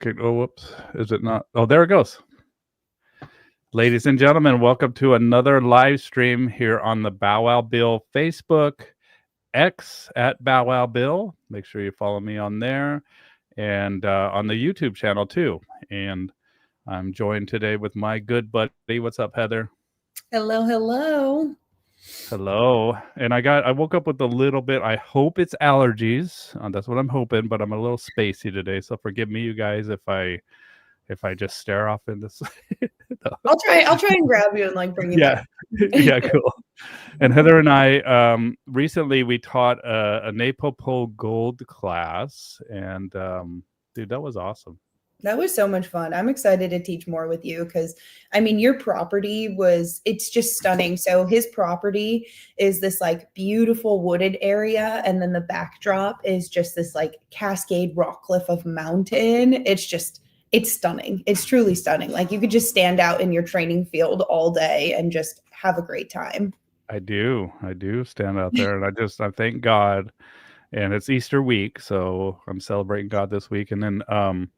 Okay, oh, whoops. Is it not? Oh, there it goes. Ladies and gentlemen, welcome to another live stream here on the Bow Wow Bill Facebook, X at Bow Wow Bill. Make sure you follow me on there and on the YouTube channel too. And I'm joined today with my good buddy. What's up, Heather? Hello, hello. Hello. And I woke up with a little bit, I hope it's allergies. That's what I'm hoping, but I'm a little spacey today. So forgive me, you guys, if I just stare off in this. No. I'll try and grab you and like bring you Yeah. back. Yeah, cool. And Heather and I recently we taught a NePoPo Gold class, and dude, that was awesome. That was so much fun. I'm excited to teach more with you because, I mean, your property it's just stunning. So his property is this like beautiful wooded area. And then the backdrop is just this like cascade rock cliff of mountain. It's stunning. It's truly stunning. Like you could just stand out in your training field all day and just have a great time. I do stand out there, and I thank God. And it's Easter week, so I'm celebrating God this week. And then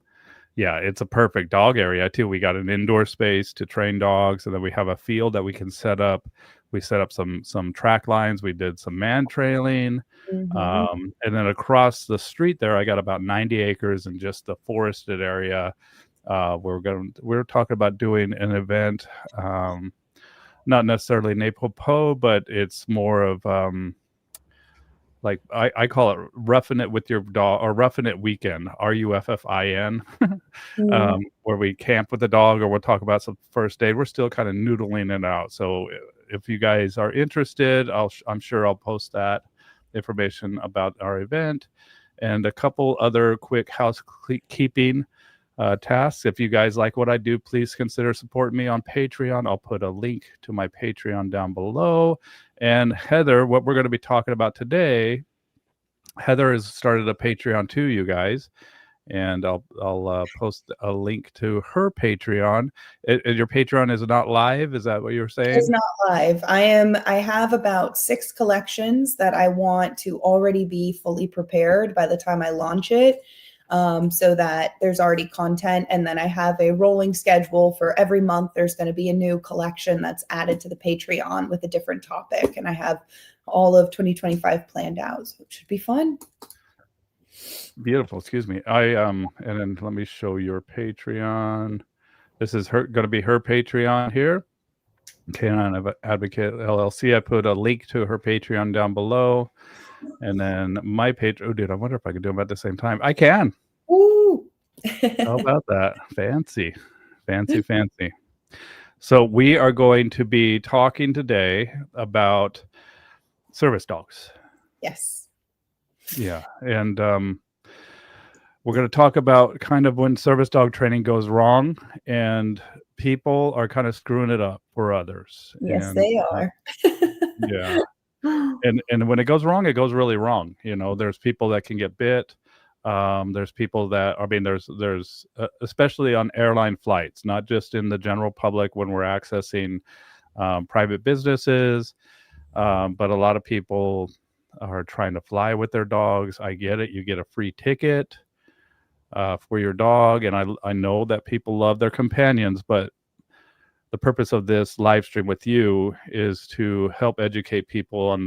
yeah, it's a perfect dog area too. We got an indoor space to train dogs, and then we have a field that we can set up. We set up some track lines. We did some man trailing, and then across the street there, I got about 90 acres in just the forested area. We're talking about doing an event, not necessarily NePoPo, but it's more of like I call it roughing it with your dog, or roughing it weekend, RUFFIN, where we camp with the dog, or we'll talk about some first aid. We're still kind of noodling it out. So if you guys are interested, I'm sure I'll post that information about our event and a couple other quick housekeeping tasks. If you guys like what I do, please consider supporting me on Patreon. I'll put a link to my Patreon down below. And Heather, what we're going to be talking about today, Heather has started a Patreon too, you guys, and I'll post a link to her Patreon. Your Patreon is not live. Is that what you were saying? It's not live. I have about 6 collections that I want to already be fully prepared by the time I launch it. So that there's already content, and then I have a rolling schedule for every month. There's going to be a new collection that's added to the Patreon with a different topic, and I have all of 2025 planned out, so it should be fun. Beautiful. Excuse me. And then let me show your Patreon. This is going to be her Patreon here. Canine Advocate LLC. I put a link to her Patreon down below. And then my Patreon. Oh, dude, I wonder if I can do them at the same time. I can. Ooh. How about that? Fancy. So we are going to be talking today about service dogs. Yes. Yeah. And we're going to talk about kind of when service dog training goes wrong and people are kind of screwing it up for others. Yes, they are. Yeah. And when it goes wrong, it goes really wrong. You know, there's people that can get bit. There's people that, I mean, there's especially on airline flights, not just in the general public when we're accessing private businesses, but a lot of people are trying to fly with their dogs. I get it. You get a free ticket for your dog. And I know that people love their companions, but the purpose of this live stream with you is to help educate people on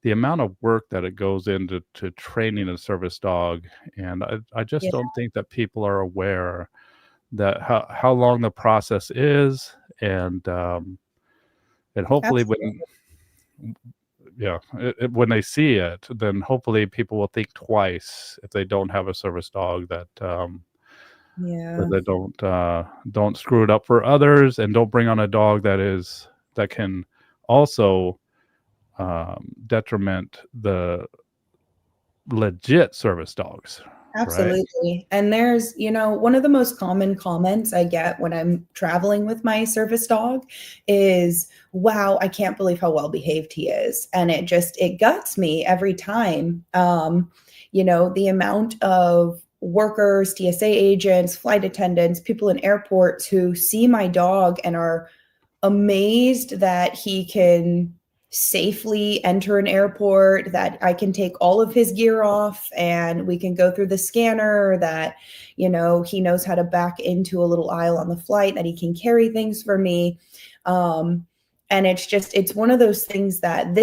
the amount of work that it goes into training a service dog. And I just don't think that people are aware that how long the process is. And hopefully when they see it, then hopefully people will think twice if they don't have a service dog, that they don't screw it up for others, and don't bring on a dog that can also detriment the legit service dogs. Absolutely. Right? And there's, one of the most common comments I get when I'm traveling with my service dog is, wow, I can't believe how well behaved he is. And it guts me every time. The amount of workers, TSA agents, flight attendants, people in airports who see my dog and are amazed that he can safely enter an airport, that I can take all of his gear off and we can go through the scanner, that, he knows how to back into a little aisle on the flight, that he can carry things for me. And it's one of those things that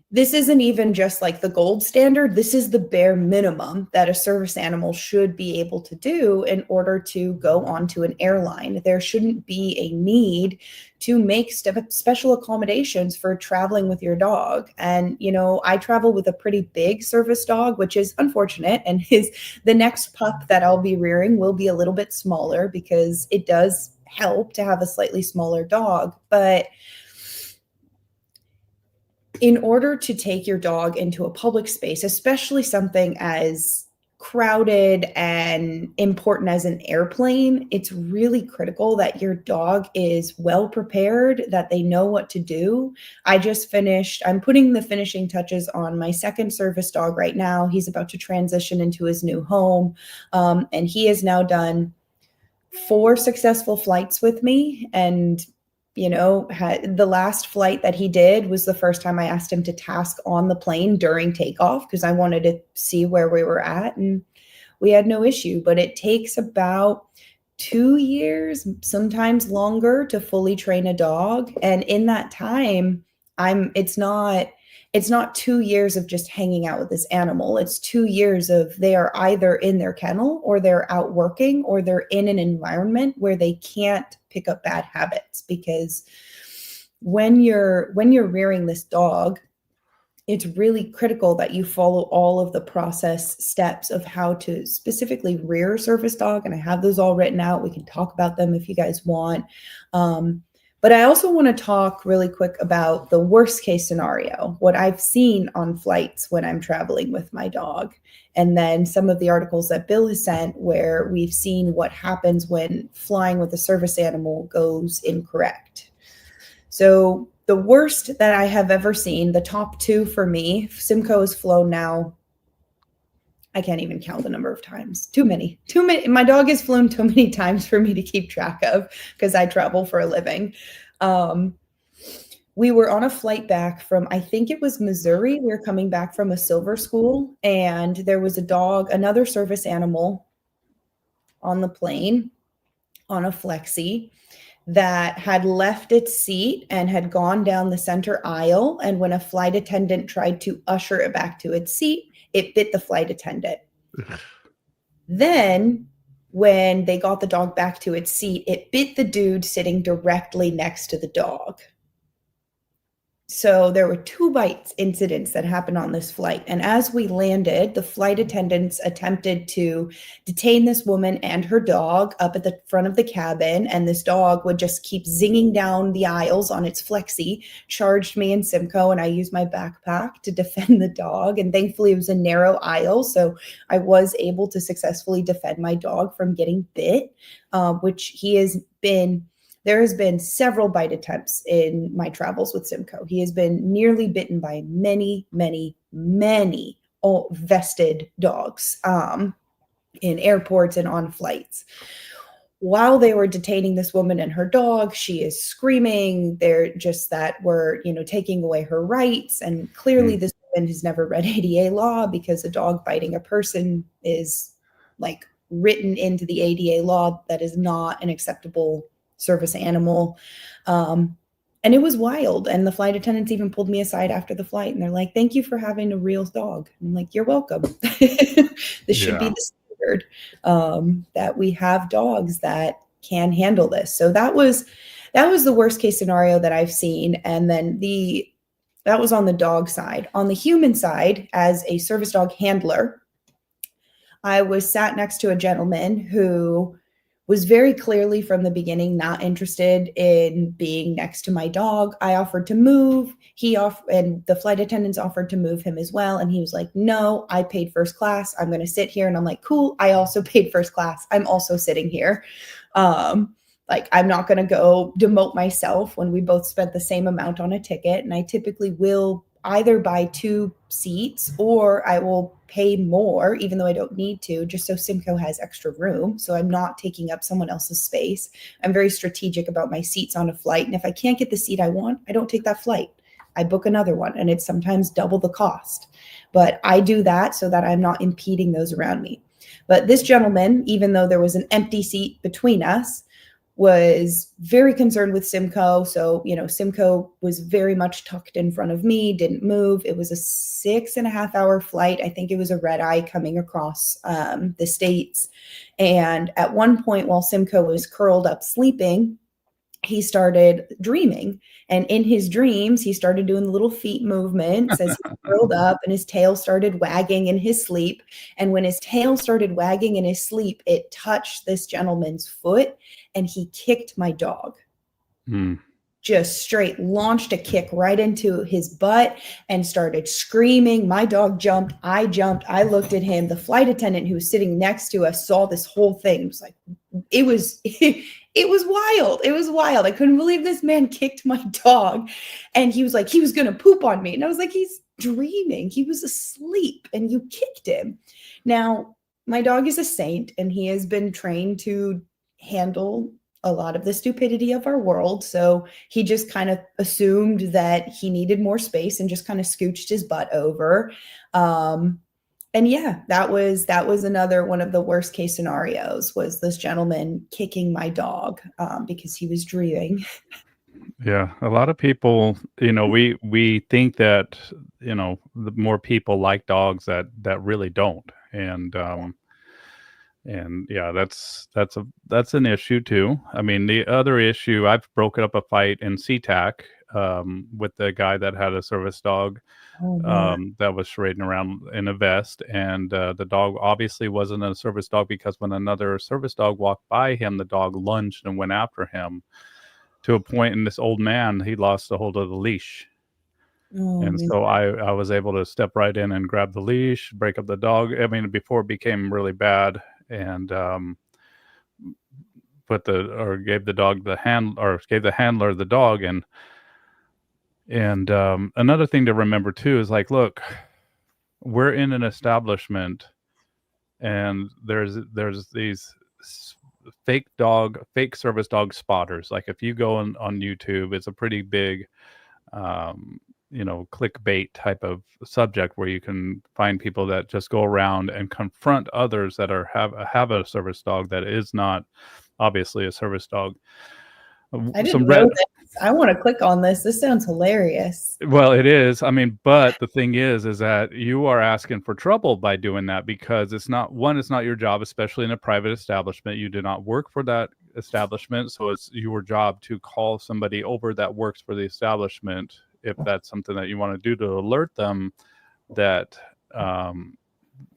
this isn't even just like the gold standard. This is the bare minimum that a service animal should be able to do in order to go onto an airline. There shouldn't be a need to make special accommodations for traveling with your dog. And, I travel with a pretty big service dog, which is unfortunate. And the next pup that I'll be rearing will be a little bit smaller, because it does help to have a slightly smaller dog. But in order to take your dog into a public space, especially something as crowded and important as an airplane, it's really critical that your dog is well prepared, that they know what to do. I'm putting the finishing touches on my second service dog right now. He's about to transition into his new home. And he has now done 4 successful flights with me. And the last flight that he did was the first time I asked him to task on the plane during takeoff, because I wanted to see where we were at, and we had no issue. But it takes about 2 years, sometimes longer, to fully train a dog. And in that time, it's not 2 years of just hanging out with this animal. It's 2 years of they are either in their kennel, or they're out working, or they're in an environment where they can't pick up bad habits. Because when you're rearing this dog, it's really critical that you follow all of the process steps of how to specifically rear a service dog. And I have those all written out. We can talk about them if you guys want. But I also want to talk really quick about the worst case scenario, what I've seen on flights when I'm traveling with my dog. And then some of the articles that Bill has sent where we've seen what happens when flying with a service animal goes incorrect. So the worst that I have ever seen, the top 2 for me, Simcoe has flown now, I can't even count the number of times. Too many. My dog has flown too many times for me to keep track of, because I travel for a living. We were on a flight back from, I think it was Missouri. We were coming back from a silver school, and there was a dog, another service animal on the plane on a flexi, that had left its seat and had gone down the center aisle. And when a flight attendant tried to usher it back to its seat, it bit the flight attendant. Then when they got the dog back to its seat, it bit the dude sitting directly next to the dog. So there were 2 bite incidents that happened on this flight. And as we landed, the flight attendants attempted to detain this woman and her dog up at the front of the cabin. And this dog would just keep zinging down the aisles on its flexi, charged me and Simcoe, and I used my backpack to defend the dog. And thankfully, it was a narrow aisle, so I was able to successfully defend my dog from getting bit, which there has been several bite attempts in my travels with Simcoe. He has been nearly bitten by many, many, many vested dogs in airports and on flights. While they were detaining this woman and her dog, she is screaming. They're just that we're, taking away her rights. And clearly this woman has never read ADA law, because a dog biting a person is like written into the ADA law. That is not an acceptable service animal. And it was wild. And the flight attendants even pulled me aside after the flight, and they're like, "Thank you for having a real dog." I'm like, "You're welcome." This should be the standard, that we have dogs that can handle this. So that was the worst case scenario that I've seen. And then that was on the dog side. On the human side, as a service dog handler, I was sat next to a gentleman who was very clearly from the beginning not interested in being next to my dog. I offered to move. And the flight attendants offered to move him as well. And he was like, "No, I paid first class. I'm going to sit here." And I'm like, "Cool. I also paid first class. I'm also sitting here." I'm not going to go demote myself when we both spent the same amount on a ticket. And I typically will either buy 2 seats or I will pay more, even though I don't need to, just so Simcoe has extra room. So I'm not taking up someone else's space. I'm very strategic about my seats on a flight. And if I can't get the seat I want, I don't take that flight. I book another one, and it's sometimes double the cost. But I do that so that I'm not impeding those around me. But this gentleman, even though there was an empty seat between us, was very concerned with Simcoe. So, Simcoe was very much tucked in front of me, didn't move. It was a 6.5-hour flight. I think it was a red eye coming across the States. And at one point, while Simcoe was curled up sleeping, he started dreaming. And in his dreams, he started doing the little feet movements as he curled up, and his tail started wagging in his sleep. And when his tail started wagging in his sleep, it touched this gentleman's foot, and he kicked my dog. Just straight launched a kick right into his butt and started screaming. My dog jumped. I looked at him. The flight attendant who was sitting next to us saw this whole thing. It was like, it was wild. It was wild. I couldn't believe this man kicked my dog. And he was like, he was going to poop on me. And I was like, he's dreaming. He was asleep and you kicked him. Now, my dog is a saint, and he has been trained to handle a lot of the stupidity of our world. So he just kind of assumed that he needed more space and just kind of scooched his butt over. And yeah, that was another one of the worst case scenarios, was this gentleman kicking my dog because he was dreaming. Yeah, a lot of people, we think that, the more people like dogs that really don't. And yeah, that's an issue too. I mean, the other issue, I've broken up a fight in SeaTac with the guy that had a service dog that was parading around in a vest, and the dog obviously wasn't a service dog, because when another service dog walked by him, the dog lunged and went after him, to a point in this old man, he lost the hold of the leash. And so I was able to step right in and grab the leash, break up the dog. I mean, before it became really bad, and gave the handler the dog. And another thing to remember too is, like, look, we're in an establishment, and there's these fake service dog spotters. Like, if you go on YouTube, it's a pretty big clickbait type of subject, where you can find people that just go around and confront others that have a service dog that is not obviously a service dog. I didn't know this. I want to click on this. This sounds hilarious. Well, it is. I mean, but the thing is that you are asking for trouble by doing that, because it's not your job, especially in a private establishment. You do not work for that establishment, so it's your job to call somebody over that works for the establishment, if that's something that you want to do, to alert them that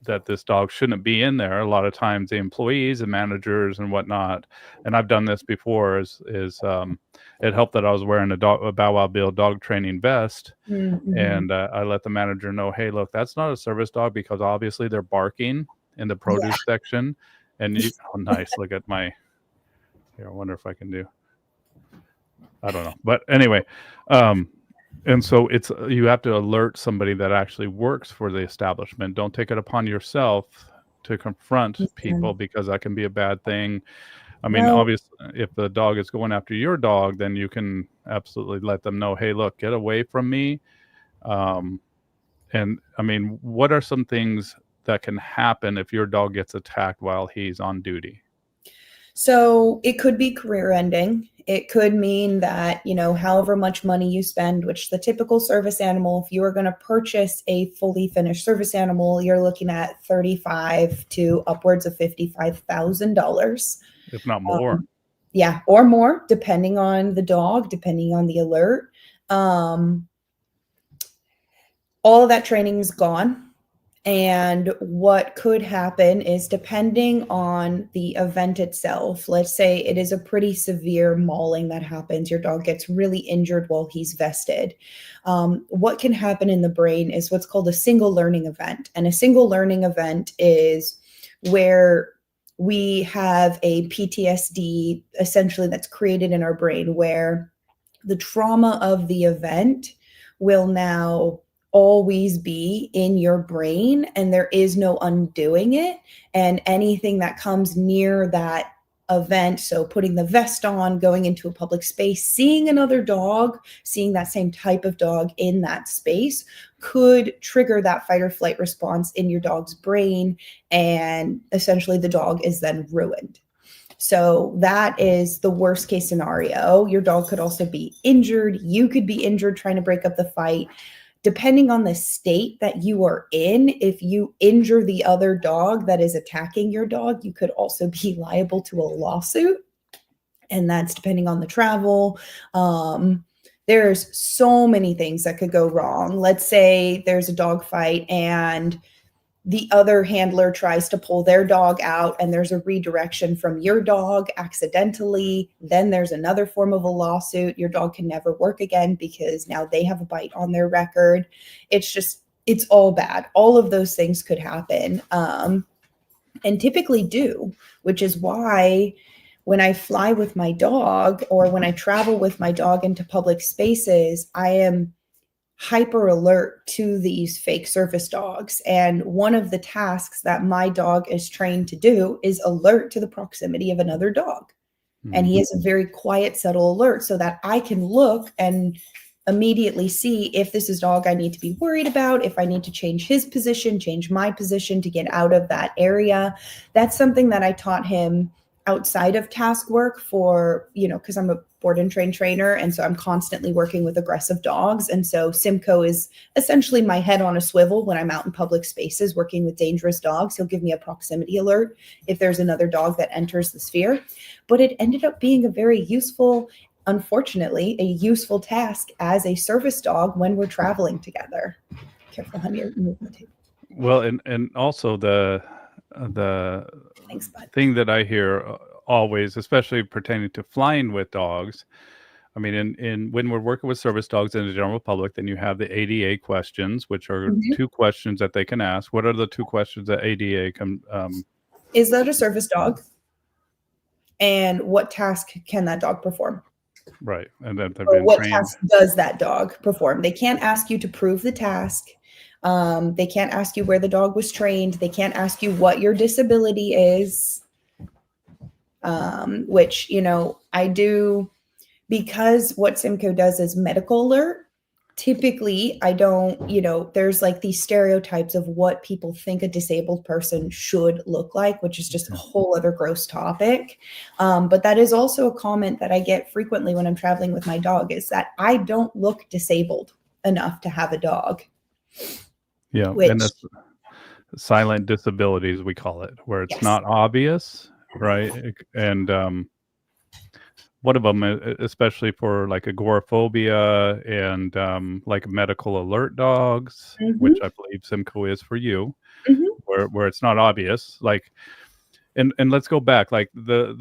that this dog shouldn't be in there. A lot of times the employees and managers and whatnot, and I've done this before, is it helped that I was wearing a Bow Wow Bill dog training vest. And I let the manager know, hey, look, that's not a service dog, because obviously they're barking in the produce section. And nice. Look at my, here, I wonder if I can do, I don't know. But anyway, and so you have to alert somebody that actually works for the establishment. Don't take it upon yourself to confront people, because that can be a bad thing. I mean, obviously, if the dog is going after your dog, then you can absolutely let them know, hey, look, get away from me. And I mean, what are some things that can happen if your dog gets attacked while he's on duty? So it could be career ending. It could mean that, however much money you spend, which the typical service animal, if you are going to purchase a fully finished service animal, you're looking at $35,000 to upwards of $55,000. If not more. Yeah, or more, depending on the dog, depending on the alert. All of that training is gone. And what could happen is, depending on the event itself, let's say it is a pretty severe mauling that happens, your dog gets really injured while he's vested. What can happen in the brain is what's called a single learning event. And a single learning event is where we have a PTSD essentially that's created in our brain, where the trauma of the event will now always be in your brain, and there is no undoing it. And anything that comes near that event, so putting the vest on, going into a public space, seeing another dog, seeing that same type of dog in that space, could trigger that fight or flight response in your dog's brain, and essentially the dog is then ruined. So that is the worst case scenario. Your dog could also be injured. You could be injured trying to break up the fight. Depending on the state that you are in, if you injure the other dog that is attacking your dog, you could also be liable to a lawsuit. And that's depending on the travel. There's so many things that could go wrong. Let's say there's a dog fight and the other handler tries to pull their dog out and there's a redirection from your dog accidentally. Then there's another form of a lawsuit. Your dog can never work again because now they have a bite on their record. It's all bad. All of those things could happen, and typically do, which is why when I fly with my dog or when I travel with my dog into public spaces, I am hyper alert to these fake service dogs. And one of the tasks that my dog is trained to do is alert to the proximity of another dog. And he is a very quiet, subtle alert so that I can look and immediately see if this is a dog I need to be worried about, if I need to change his position, change my position to get out of that area. That's something that I taught him outside of task work for, because I'm a board and train trainer. And so I'm constantly working with aggressive dogs. And so Simcoe is essentially my head on a swivel when I'm out in public spaces working with dangerous dogs. He'll give me a proximity alert if there's another dog that enters the sphere. But it ended up being a very useful, unfortunately, a useful task as a service dog when we're traveling together. Careful, honey, you're moving the table. Well, and also the Thanks, bud. thing that I hear always, especially pertaining to flying with dogs. I mean, in when we're working with service dogs in the general public, then you have the ADA questions, which are two questions that they can ask. What are the two questions that ADA can? Is that a service dog? And what task can that dog perform? Right, and that they've Or been what trained. task does that dog perform? They can't ask you to prove the task. They can't ask you where the dog was trained. They can't ask you what your disability is, which, I do, because what Simcoe does is medical alert. Typically, I don't, there's like these stereotypes of what people think a disabled person should look like, which is just a whole other gross topic. But that is also a comment that I get frequently when I'm traveling with my dog, is that I don't look disabled enough to have a dog. Yeah, Which, and that's silent disabilities, we call it, where it's yes. not obvious, right? And one of them, especially for like agoraphobia and like medical alert dogs, which I believe Simcoe is for you, where it's not obvious. Like, and let's go back. Like the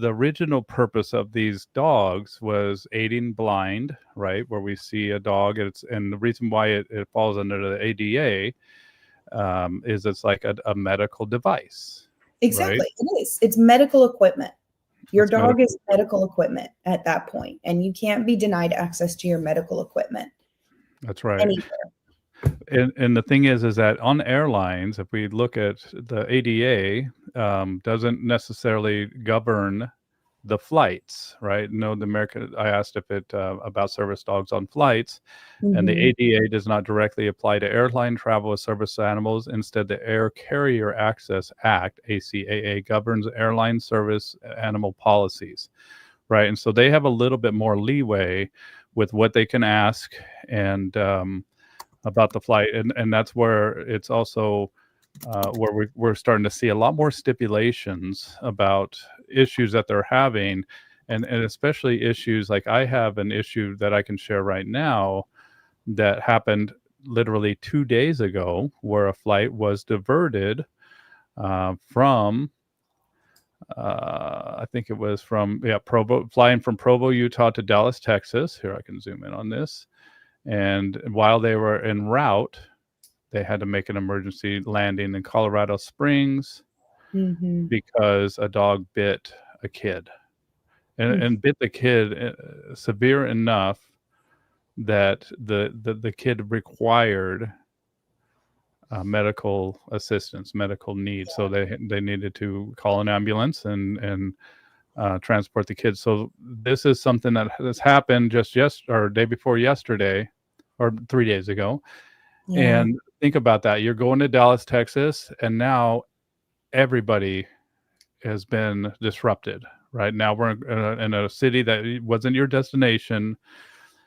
original purpose of these dogs was aiding blind, right? Where we see a dog, and the reason why it falls under the ADA is it's like a medical device. Exactly, right? it is. It's medical equipment. Your It's dog medical is medical equipment at that point, and you can't be denied access to your medical equipment That's right. anywhere. And the thing is that on airlines, if we look at the ADA, doesn't necessarily govern the flights, right? No, the American. I asked if it about service dogs on flights, and the ADA does not directly apply to airline travel with service animals. Instead, the Air Carrier Access Act (ACAA) governs airline service animal policies, right? And so they have a little bit more leeway with what they can ask and about the flight, and that's where it's also where we're starting to see a lot more stipulations about issues that they're having, and especially issues like I have an issue that I can share right now that happened literally 2 days ago, where a flight was diverted from I think it was from Provo, flying from Provo, Utah to Dallas, Texas. Here, I can zoom in on this. And while they were en route, they had to make an emergency landing in Colorado Springs because a dog bit a kid, and bit the kid severe enough that the kid required medical assistance, medical needs. So they needed to call an ambulance and transport the kids. So this is something that has happened just or day before yesterday, or 3 days ago. Yeah. And think about that. You're going to Dallas, Texas, and now everybody has been disrupted. Right now, we're in a city that wasn't your destination.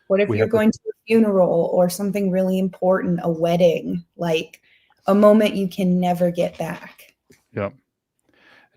What if We you're have going to a funeral or something really important, a wedding, like a moment you can never get back? Yep.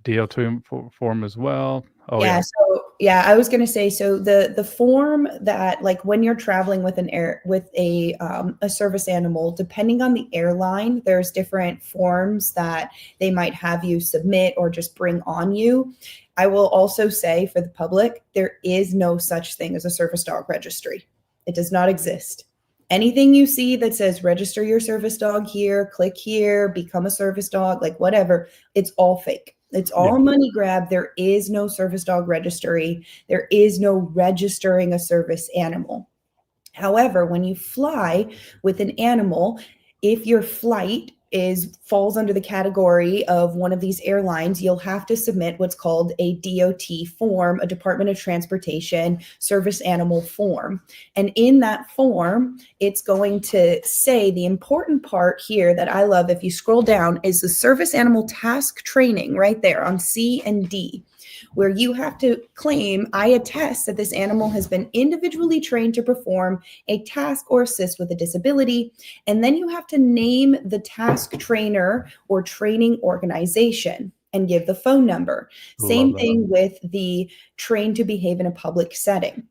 DO2 form as well. Oh Yeah, yeah. so yeah, I was gonna say, so the form that, like, when you're traveling with a service animal, depending on the airline, there's different forms that they might have you submit or just bring on you. I will also say, for the public, there is no such thing as a service dog registry. It does not exist. Anything you see that says register your service dog here, click here, become a service dog, like whatever, it's all fake. It's all a money grab. There is no service dog registry. There is no registering a service animal. However, when you fly with an animal, if your flight falls under the category of one of these airlines, you'll have to submit what's called a DOT form, a Department of Transportation service animal form. And in that form, it's going to say, the important part here that I love, if you scroll down, is the service animal task training right there on C and D, where you have to claim, I attest that this animal has been individually trained to perform a task or assist with a disability. And then you have to name the task trainer or training organization and give the phone number. Same thing with the trained to behave in a public setting.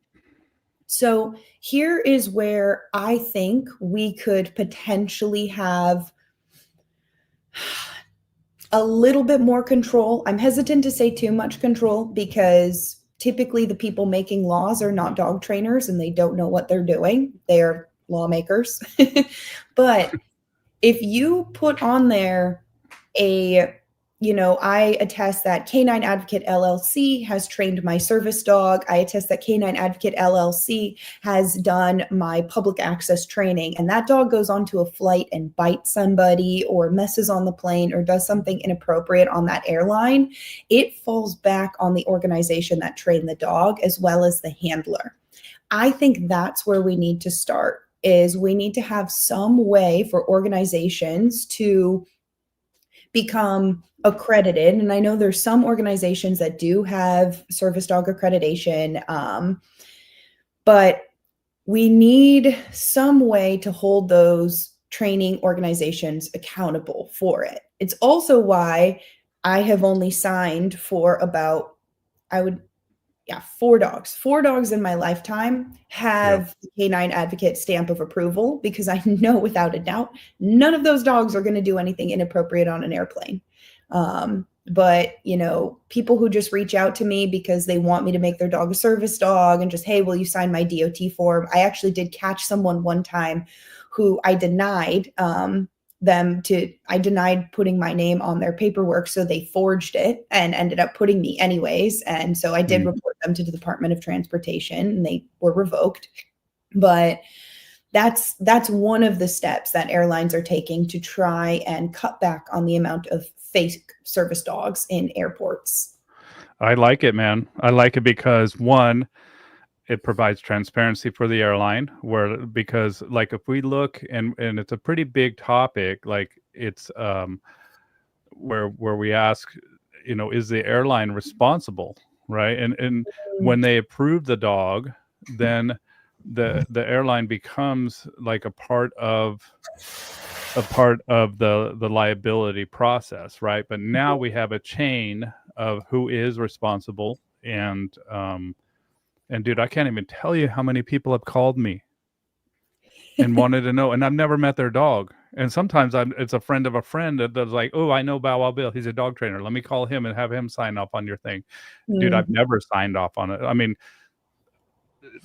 So here is where I think we could potentially have a little bit more control. I'm hesitant to say too much control, because typically the people making laws are not dog trainers and they don't know what they're doing. They're lawmakers. But if you put on there I attest that Canine Advocate LLC has trained my service dog. I attest that Canine Advocate LLC has done my public access training, and that dog goes onto a flight and bites somebody or messes on the plane or does something inappropriate on that airline, it falls back on the organization that trained the dog as well as the handler. I think that's where we need to start, is we need to have some way for organizations to become accredited. And I know there's some organizations that do have service dog accreditation, but we need some way to hold those training organizations accountable for it. It's also why I have only signed for about, 4 dogs. 4 dogs in my lifetime have the Canine Advocate stamp of approval, because I know without a doubt none of those dogs are going to do anything inappropriate on an airplane. But people who just reach out to me because they want me to make their dog a service dog and just, hey, will you sign my DOT form? I actually did catch someone one time who I denied I denied putting my name on their paperwork, so they forged it and ended up putting me anyways. And so I did report them to the Department of Transportation, and they were revoked. But that's one of the steps that airlines are taking to try and cut back on the amount of fake service dogs in airports. I like it, man. I like it because, one, it provides transparency for the airline, because like if we look, and it's a pretty big topic, like it's where we ask, is the airline responsible, right? And when they approve the dog, then the airline becomes like a part of the liability process, right? But now we have a chain of who is responsible. And dude, I can't even tell you how many people have called me and wanted to know, and I've never met their dog. And sometimes it's a friend of a friend that's like, oh, I know Bow Wow Bill. He's a dog trainer. Let me call him and have him sign off on your thing. Dude, I've never signed off on it. I mean,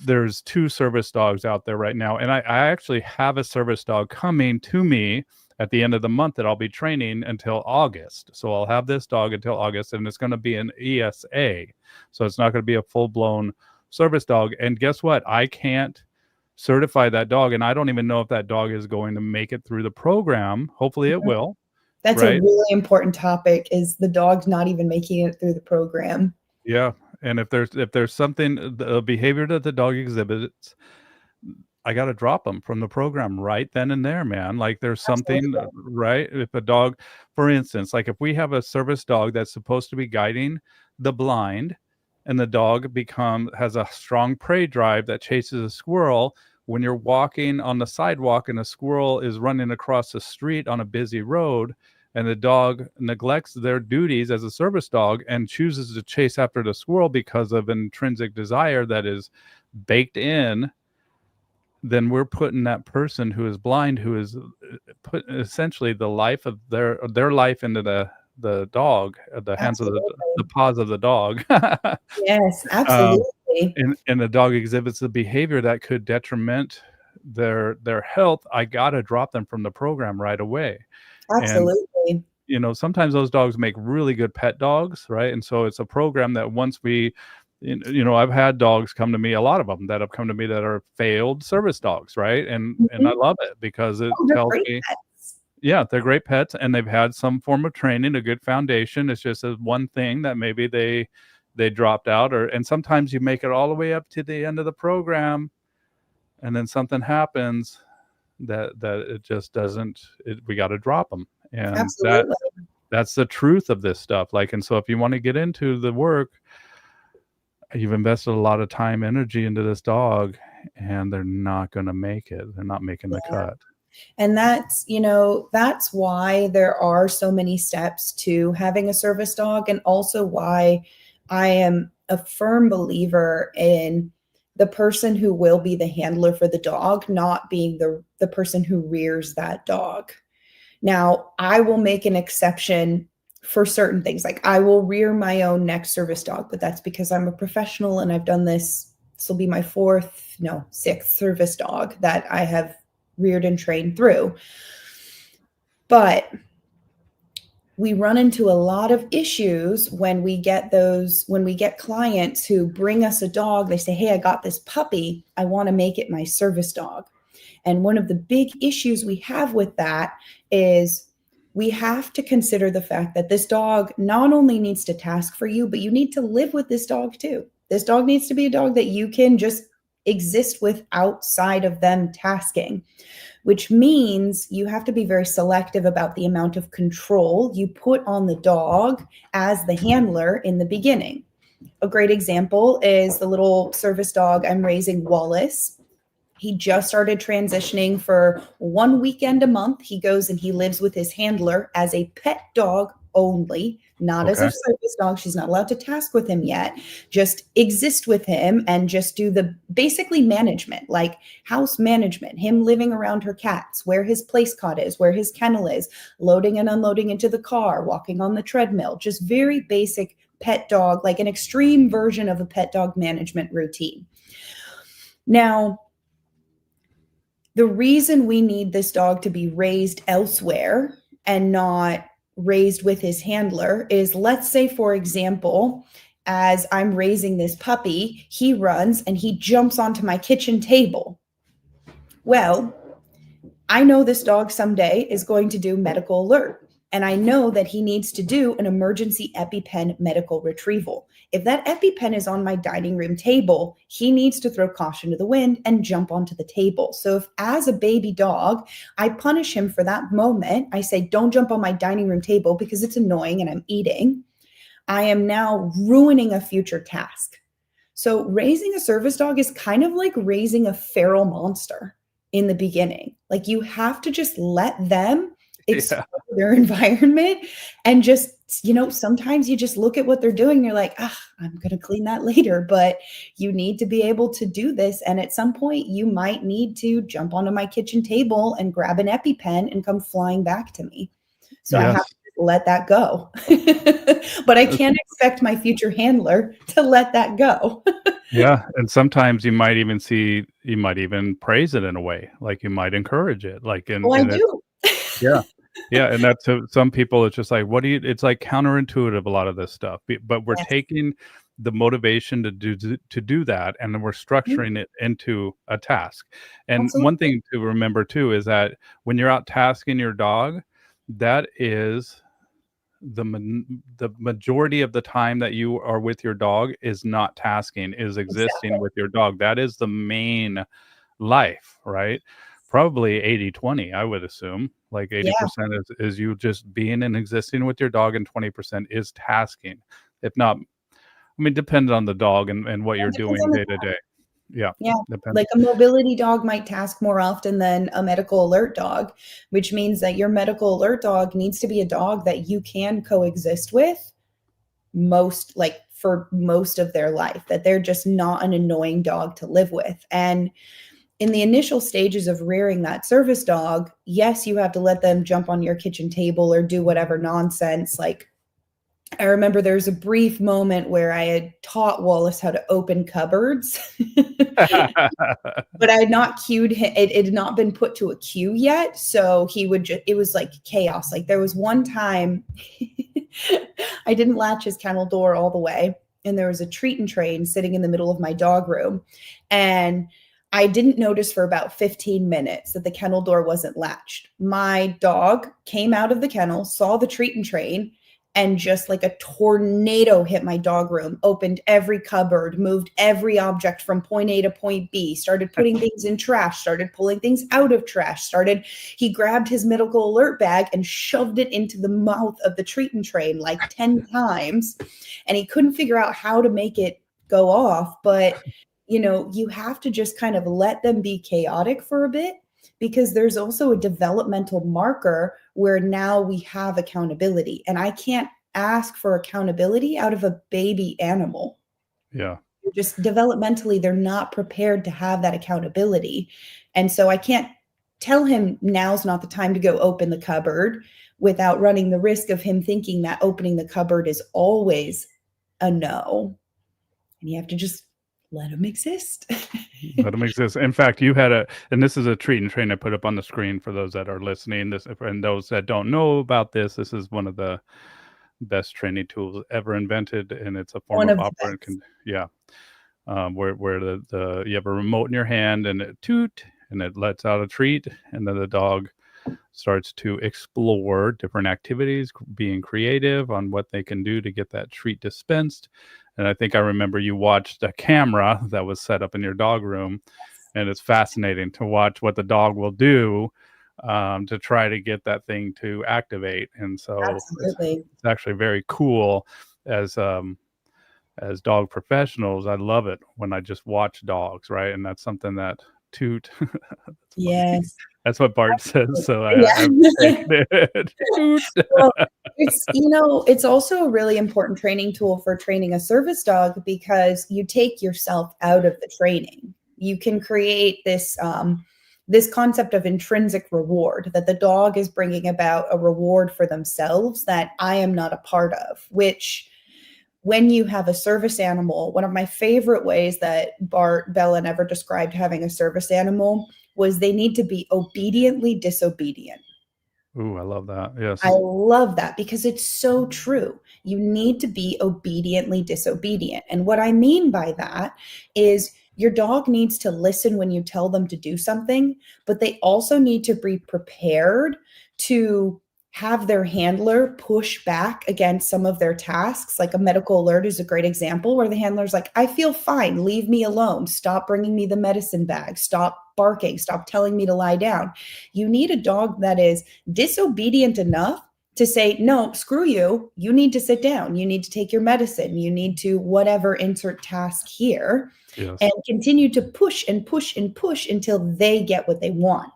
there's 2 service dogs out there right now. And I actually have a service dog coming to me at the end of the month that I'll be training until August. So I'll have this dog until August, and it's going to be an ESA. So it's not going to be a full-blown service dog. And guess what? I can't certify that dog, and I don't even know if that dog is going to make it through the program. Hopefully it will, That's a right? really important topic, is the dog's not even making it through the program. Yeah, and if there's something, the behavior that the dog exhibits, I gotta drop them from the program right then and there, man. Like, there's something, Absolutely. right? If a dog, for instance, like, if we have a service dog that's supposed to be guiding the blind, and the dog has a strong prey drive that chases a squirrel, when you're walking on the sidewalk and a squirrel is running across the street on a busy road, and the dog neglects their duties as a service dog and chooses to chase after the squirrel because of intrinsic desire that is baked in, then we're putting that person who is blind, who is put essentially the life of their life into the dog, the hands of the Absolutely. paws of the dog. Yes, um, absolutely. and the dog exhibits the behavior that could detriment their health. I gotta drop them from the program right away. And Absolutely. sometimes those dogs make really good pet dogs, right? And so it's a program that once I've had dogs come to me, a lot of them that have come to me that are failed service dogs, right? And I Mhm. love it because it Oh, they're tells great me, pets. yeah, they're great pets and they've had some form of training, a good foundation. It's just one thing that maybe they dropped out, and sometimes you make it all the way up to the end of the program and then something happens that it just doesn't, we got to drop them. And Absolutely. that's the truth of this stuff. Like, and so if you want to get into the work, you've invested a lot of time, energy into this dog, and they're not going to make it. They're not making the Yeah. cut. And that's why there are so many steps to having a service dog, and also why I am a firm believer in the person who will be the handler for the dog not being the person who rears that dog. Now, I will make an exception for certain things. Like, I will rear my own next service dog, but that's because I'm a professional and I've done this. This will be my sixth service dog that I have reared and trained through. But we run into a lot of issues when we get clients who bring us a dog. They say, "Hey, I got this puppy. I want to make it my service dog." And one of the big issues we have with that is we have to consider the fact that this dog not only needs to task for you, but you need to live with this dog too. This dog needs to be a dog that you can just exist with outside of them tasking, which means you have to be very selective about the amount of control you put on the dog as the handler in the beginning. A great example is the little service dog I'm raising, Wallace. He just started transitioning for one weekend a month. He goes and he lives with his handler as a pet dog only, not as a Okay. service dog. She's not allowed to task with him yet. Just exist with him and just do the basically management, like house management, him living around her cats, where his place cot is, where his kennel is, loading and unloading into the car, walking on the treadmill, just very basic pet dog, like an extreme version of a pet dog management routine. Now, the reason we need this dog to be raised elsewhere and not raised with his handler is, let's say, for example, as I'm raising this puppy, he runs and he jumps onto my kitchen table. Well, I know this dog someday is going to do medical alert. And I know that he needs to do an emergency EpiPen medical retrieval. If that EpiPen is on my dining room table, he needs to throw caution to the wind and jump onto the table. So if, as a baby dog, I punish him for that moment, I say, "Don't jump on my dining room table because it's annoying and I'm eating," I am now ruining a future task. So raising a service dog is kind of like raising a feral monster in the beginning. Like, you have to just let them Yeah. explore their environment, and just, sometimes you just look at what they're doing and you're like, I'm going to clean that later, but you need to be able to do this. And at some point you might need to jump onto my kitchen table and grab an EpiPen and come flying back to me. So I have Yes. to let that go. But I can't expect my future handler to let that go. Yeah, and sometimes you might even praise it in a way, like, you might encourage it, like, Oh, I and it's, do. yeah. Yeah, and that's so some people, it's just like, what do you it's like counterintuitive, a lot of this stuff, but we're Yes, taking the motivation to do that, and then we're mhm, structuring it into a task. And one absolutely. thing to remember too is that when you're out tasking your dog, that is the majority of the time that you are with your dog is not tasking, is existing Exactly. with your dog. That is the main life, right? Probably 80/20, I would assume. Like Yeah, 80% is you just being and existing with your dog, and 20% is tasking. If not, I mean, depending on the dog and what you're it depends doing on the day to day. Yeah, yeah, depends. like a mobility dog might task more often than a medical alert dog, which means that your medical alert dog needs to be a dog that you can coexist with for most of their life, that they're just not an annoying dog to live with. And in the initial stages of rearing that service dog, yes, you have to let them jump on your kitchen table or do whatever nonsense. Like, I remember there was a brief moment where I had taught Wallace how to open cupboards. But I had not cued him. It had not been put to a cue yet. So he would just, it was like chaos. Like there was one time I didn't latch his kennel door all the way. And there was a treat and train sitting in the middle of my dog room. And I didn't notice for about 15 minutes that the kennel door wasn't latched. My dog came out of the kennel, saw the treat and train, and just like a tornado hit my dog room, opened every cupboard, moved every object from point A to point B, started putting things in trash, started pulling things out of trash, he grabbed his medical alert bag and shoved it into the mouth of the treat and train like 10 times. And he couldn't figure out how to make it go off. But, you have to just kind of let them be chaotic for a bit, because there's also a developmental marker where now we have accountability. And I can't ask for accountability out of a baby animal. Yeah. Just developmentally, they're not prepared to have that accountability. And so I can't tell him now's not the time to go open the cupboard without running the risk of him thinking that opening the cupboard is always a no. And you have to just let him exist. Let them exist. In fact, you had and this is a treat and train I put up on the screen for those that are listening. This, and those that don't know about this, this is one of the best training tools ever invented, and it's a form One of of the operant. best. Yeah, where the you have a remote in your hand, and it toot, and it lets out a treat, and then the dog starts to explore different activities, being creative on what they can do to get that treat dispensed. And I think I remember you watched a camera that was set up in your dog room, and it's fascinating to watch what the dog will do to try to get that thing to activate. And so Absolutely. it's actually very cool as dog professionals. I love it when I just watch dogs, right? And that's something that toot. That's funny. Yes. That's what Bart says, so I've Yeah. taken it. Toot. Well, it's also a really important training tool for training a service dog, because you take yourself out of the training. You can create this concept of intrinsic reward, that the dog is bringing about a reward for themselves that I am not a part of, which when you have a service animal, one of my favorite ways that Bart Bellin ever described having a service animal was they need to be obediently disobedient. Ooh, I love that. I Yes. love that because it's so true. You need to be obediently disobedient. And what I mean by that is your dog needs to listen when you tell them to do something, but they also need to be prepared to have their handler push back against some of their tasks. Like a medical alert is a great example where the handler's like, I feel fine. Leave me alone. Stop bringing me the medicine bag. Stop barking. Stop telling me to lie down. You need a dog that is disobedient enough to say, no, screw you. You need to sit down. You need to take your medicine. You need to whatever, insert task here, and Yes. continue to push and push and push until they get what they want.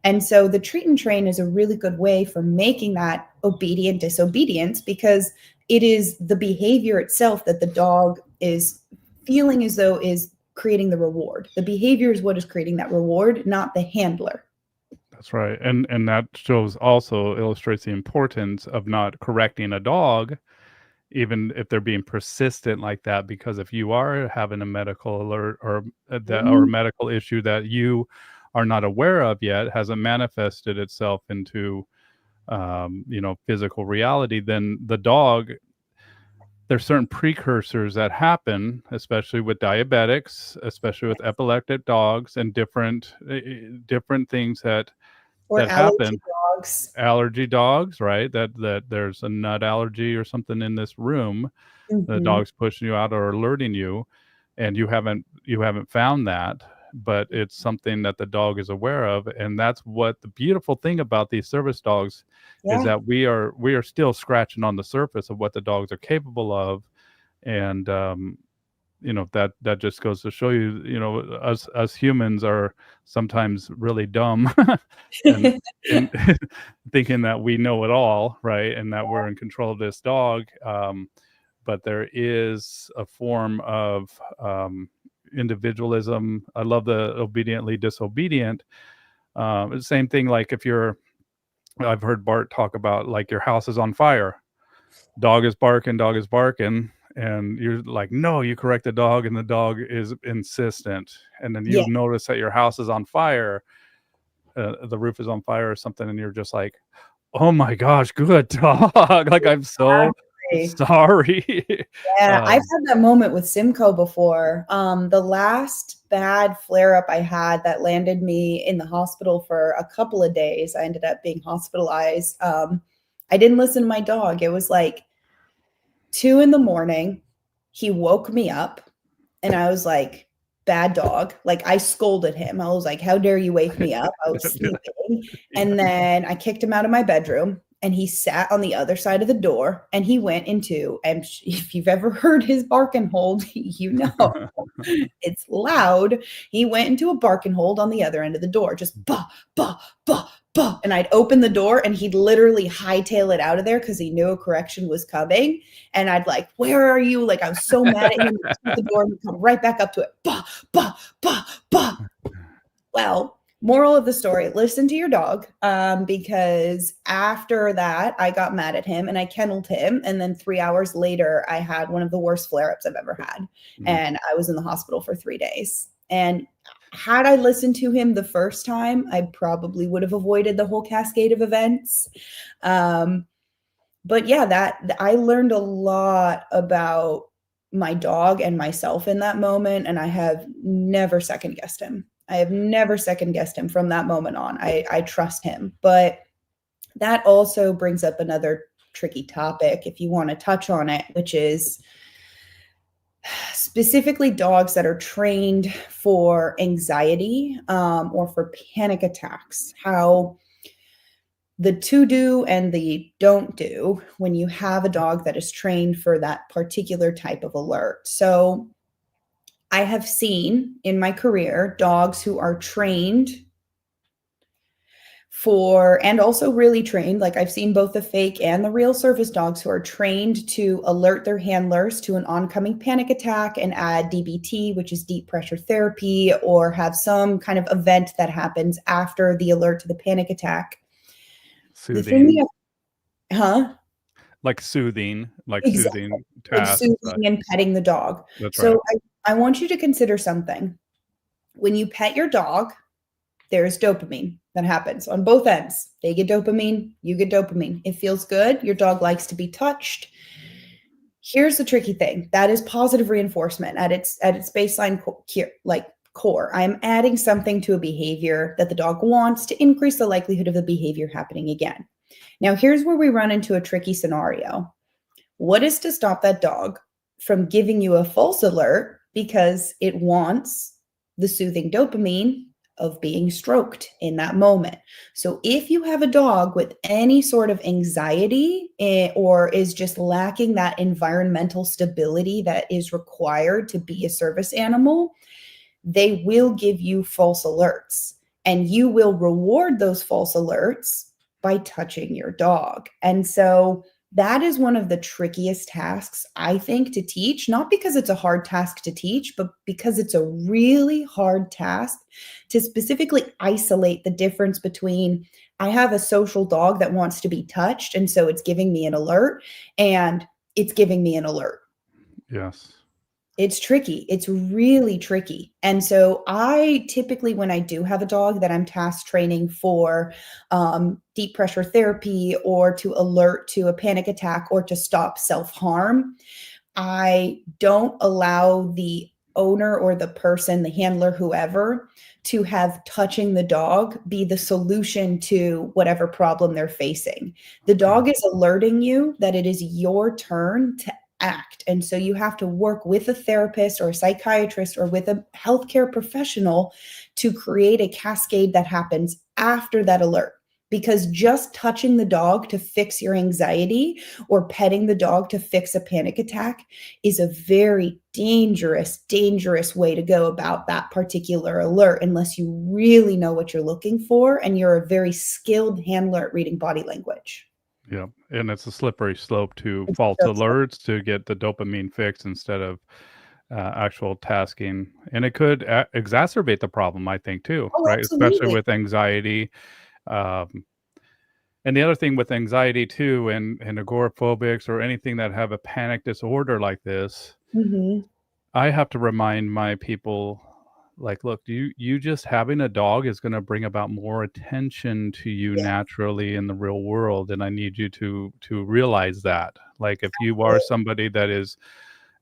And so the treat and train is a really good way for making that obedient disobedience, because it is the behavior itself that the dog is feeling as though is creating the reward. The behavior is what is creating that reward, not the handler. That's right. And that shows, also illustrates the importance of not correcting a dog, even if they're being persistent like that, because if you are having a medical alert, or or a Mhm. medical issue that you are not aware of yet, hasn't manifested itself into physical reality, then the dog, there's certain precursors that happen, especially with diabetics, especially with epileptic dogs, and different things that Or that allergy happen. dogs. Allergy dogs, right? That there's a nut allergy or something in this room. The Mhm. dog's pushing you out or alerting you, and you haven't found that, but it's something that the dog is aware of. And that's what the beautiful thing about these service dogs is, Yeah. that we are still scratching on the surface of what the dogs are capable of. And that just goes to show you, us humans are sometimes really dumb, and in thinking that we know it all, right, and that we're in control of this dog. But there is a form of individualism. I love the obediently disobedient. Same thing, like I've heard Bart talk about, like, your house is on fire. Dog is barking, and you're like, no, you correct the dog, and the dog is insistent. And then Yeah. you notice that your house is on fire, the roof is on fire or something, and you're just like, oh my gosh, good dog. Like, I'm so Exactly. sorry. Yeah, I've um, had that moment with Simcoe before. The last bad flare up I had that landed me in the hospital for a couple of days, I ended up being hospitalized. I didn't listen to my dog. It was like 2 in the morning. He woke me up, and I was like, bad dog. Like, I scolded him. I was like, how dare you wake me up? I was sleeping. yeah. And then I kicked him out of my bedroom, and he sat on the other side of the door, and he went into, and if you've ever heard his bark and hold, you know it's loud. He went into a bark and hold on the other end of the door, just bah, bah, bah, bah. And I'd open the door, and he'd literally hightail it out of there because he knew a correction was coming. And I'd like, where are you? Like, I was so mad at him. He'd shut the door and he'd come right back up to it. Bah, bah, bah, bah. Well, moral of the story, listen to your dog, because after that, I got mad at him and I kenneled him. And then 3 hours later, I had one of the worst flare ups I've ever had. Mm. And I was in the hospital for 3 days. And had I listened to him the first time, I probably would have avoided the whole cascade of events. But yeah, that I learned a lot about my dog and myself in that moment, and I have never second guessed him. I have never second guessed him from that moment on. I trust him. But that also brings up another tricky topic, if you want to touch on it, which is specifically dogs that are trained for anxiety, or for panic attacks. How the to do and the don't do when you have a dog that is trained for that particular type of alert. So I have seen in my career dogs who are trained for, and also really trained, like I've seen both the fake and the real service dogs who are trained to alert their handlers to an oncoming panic attack and add DBT, which is deep pressure therapy, or have some kind of event that happens after the alert to the panic attack. The thing Soothing, you have, huh? like soothing, like Exactly. soothing Like tasks. soothing and petting the dog. That's right. So I want you to consider something. When you pet your dog, there's dopamine that happens on both ends. They get dopamine, you get dopamine. It feels good. Your dog likes to be touched. Here's the tricky thing. That is positive reinforcement at its baseline core. I'm adding something to a behavior that the dog wants to increase the likelihood of the behavior happening again. Now, here's where we run into a tricky scenario. What is to stop that dog from giving you a false alert because it wants the soothing dopamine of being stroked in that moment? So if you have a dog with any sort of anxiety, or is just lacking that environmental stability that is required to be a service animal, they will give you false alerts, and you will reward those false alerts by touching your dog. And so that is one of the trickiest tasks, I think, to teach, not because it's a hard task to teach, but because it's a really hard task to specifically isolate the difference between, I have a social dog that wants to be touched, and so it's giving me an alert, and it's giving me an alert. Yes. It's tricky. It's really tricky. And so I typically, when I do have a dog that I'm task training for deep pressure therapy or to alert to a panic attack or to stop self-harm, I don't allow the owner or the person, the handler, whoever, to have touching the dog be the solution to whatever problem they're facing. The Yeah. dog is alerting you that it is your turn to act. And so you have to work with a therapist or a psychiatrist or with a healthcare professional to create a cascade that happens after that alert. Because just touching the dog to fix your anxiety or petting the dog to fix a panic attack is a very dangerous, dangerous way to go about that particular alert unless you really know what you're looking for and you're a very skilled handler at reading body language. Yeah, and it's a slippery slope to It's false just alerts to get the dopamine fix instead of actual tasking, and it could exacerbate the problem, I think, too, oh, right? Especially absolutely. with anxiety. Um, and the other thing with anxiety too, and agoraphobics or anything that have a panic disorder like this, Mhm. I have to remind my people, like, look, you just having a dog is going to bring about more attention to you Yeah, naturally in the real world, and I need you to realize that. Like, if you are absolutely. somebody that is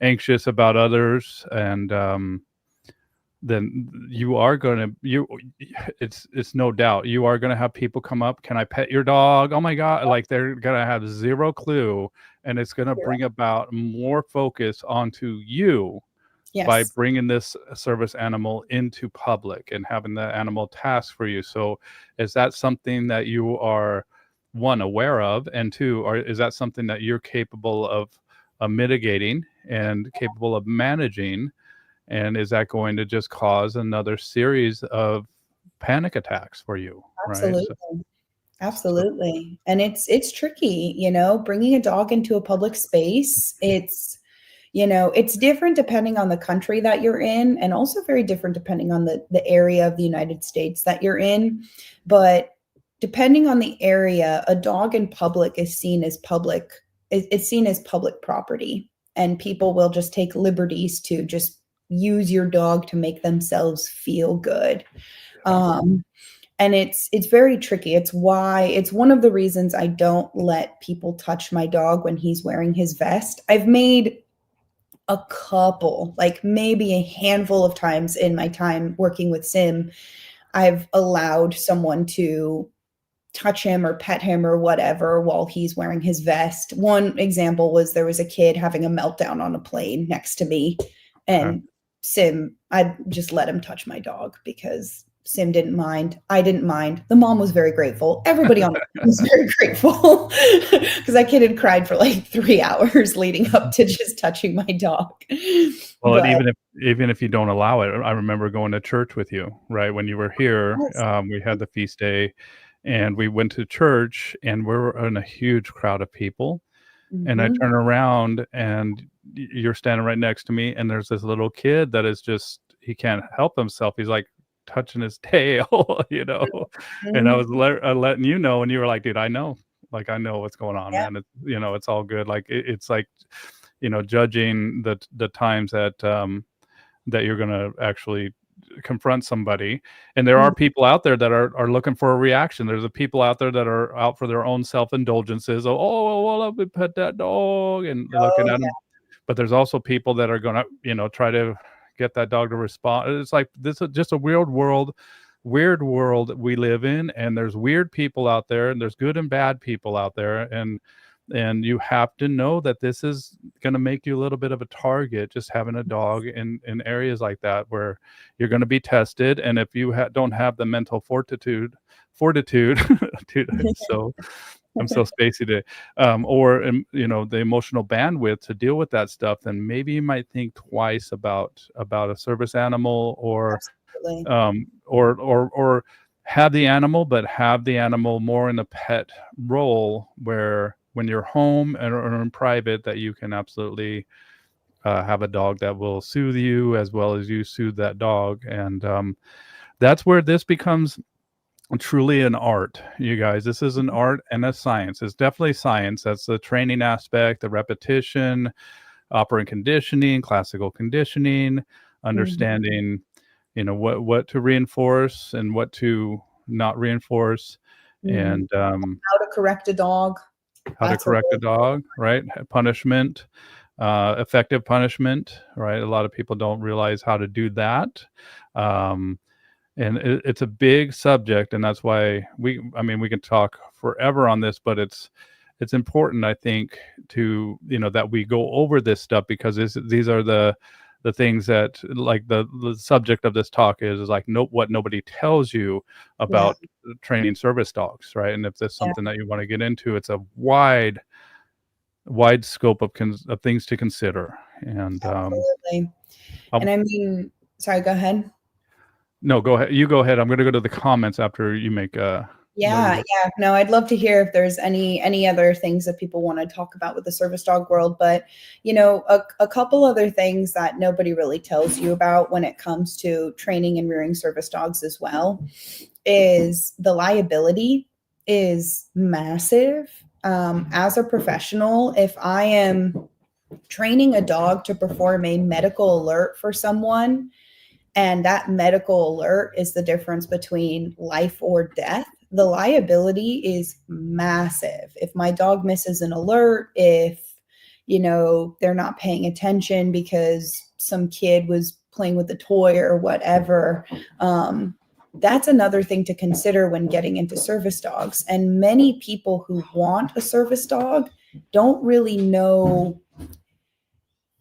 anxious about others, and then you are gonna you it's no doubt you are gonna have people come up, "Can I pet your dog?" Oh my god, like, they're gonna have 0 clue, and it's gonna Zero. bring about more focus onto you by Yes, bringing this service animal into public and having the animal task for you. So is that something that you are, 1, aware of, and 2, is that something that you're capable of mitigating and capable of managing? And is that going to just cause another series of panic attacks for you, right? absolutely. So Absolutely. And it's tricky, bringing a dog into a public space. It's different depending on the country that you're in and also very different depending on the area of the United States that you're in. But depending on the area, a dog in public is seen as it's seen as public property. And people will just take liberties to just use your dog to make themselves feel good. yeah, Um, and it's very tricky. It's one of the reasons I don't let people touch my dog when he's wearing his vest. I've made a couple, like maybe a handful of times in my time working with Sim, I've allowed someone to touch him or pet him or whatever while he's wearing his vest. One example was there was a kid having a meltdown on a plane next to me, okay. and I just let him touch my dog because Sim didn't mind. I didn't mind. The mom was very grateful. Everybody on the plane was very grateful because that kid had cried for like 3 hours leading up to just touching my dog. Well, and But even if you don't allow it, I remember going to church with you, right? When you were here, yes. we had the feast day, and we went to church, and we were in a huge crowd of people, and I Mhm. turn around, and you're standing right next to me, and there's this little kid that is just he can't help himself. He's, like, touching his tail, and I Mhm. was letting you know, and you were like, "Dude, I know. Like, I know what's going on, Yeah. man. It's all good." Like, it's like, judging the times that you're gonna actually confront somebody. And there are Mm. people out there that are looking for a reaction. There's a people out there that are out for their own self-indulgences. Oh, well, let me pet that dog and looking Oh, at them. But there's also people that are gonna, try to get that dog to respond. It's like this is just a weird world we live in, and there's weird people out there, and there's good and bad people out there, and you have to know that this is going to make you a little bit of a target, just having a dog in areas like that where you're going to be tested. And if you don't have the mental fortitude to, yeah. so I'm so spacey today, or the emotional bandwidth to deal with that stuff, then maybe you might think twice about a service animal, Absolutely. or have the animal, but have the animal more in the pet role, where when you're home or in private, that you can absolutely have a dog that will soothe you as well as you soothe that dog. And that's where this becomes truly an art, you guys. This is an art and a science. It's definitely science. That's the training aspect, the repetition, operant conditioning, classical conditioning, understanding, what to reinforce and what to not reinforce, and How to correct a dog. how to That's a correct a really dog, right? Punishment, effective punishment, right? A lot of people don't realize how to do that. Um, and it's a big subject, and that's why we can talk forever on this, but it's important, I think, to that we go over this stuff, because these are the things that, like, the subject of this talk is like, what nobody tells you yeah, about training service dogs, right? And if that's yeah, something that you want to get into, it's a wide scope of things to consider. And absolutely. And I'll, I mean, sorry, go ahead. no, go ahead. You go ahead. I'm going to go to the comments after you make what you Yeah, just. yeah. No, I'd love to hear if there's any other things that people want to talk about with the service dog world. But a couple other things that nobody really tells you about when it comes to training and rearing service dogs as well is the liability is massive. As a professional, if I am training a dog to perform a medical alert for someone, and that medical alert is the difference between life or death, the liability is massive. If my dog misses an alert, if they're not paying attention because some kid was playing with a toy or whatever, that's another thing to consider when getting into service dogs. And many people who want a service dog don't really know,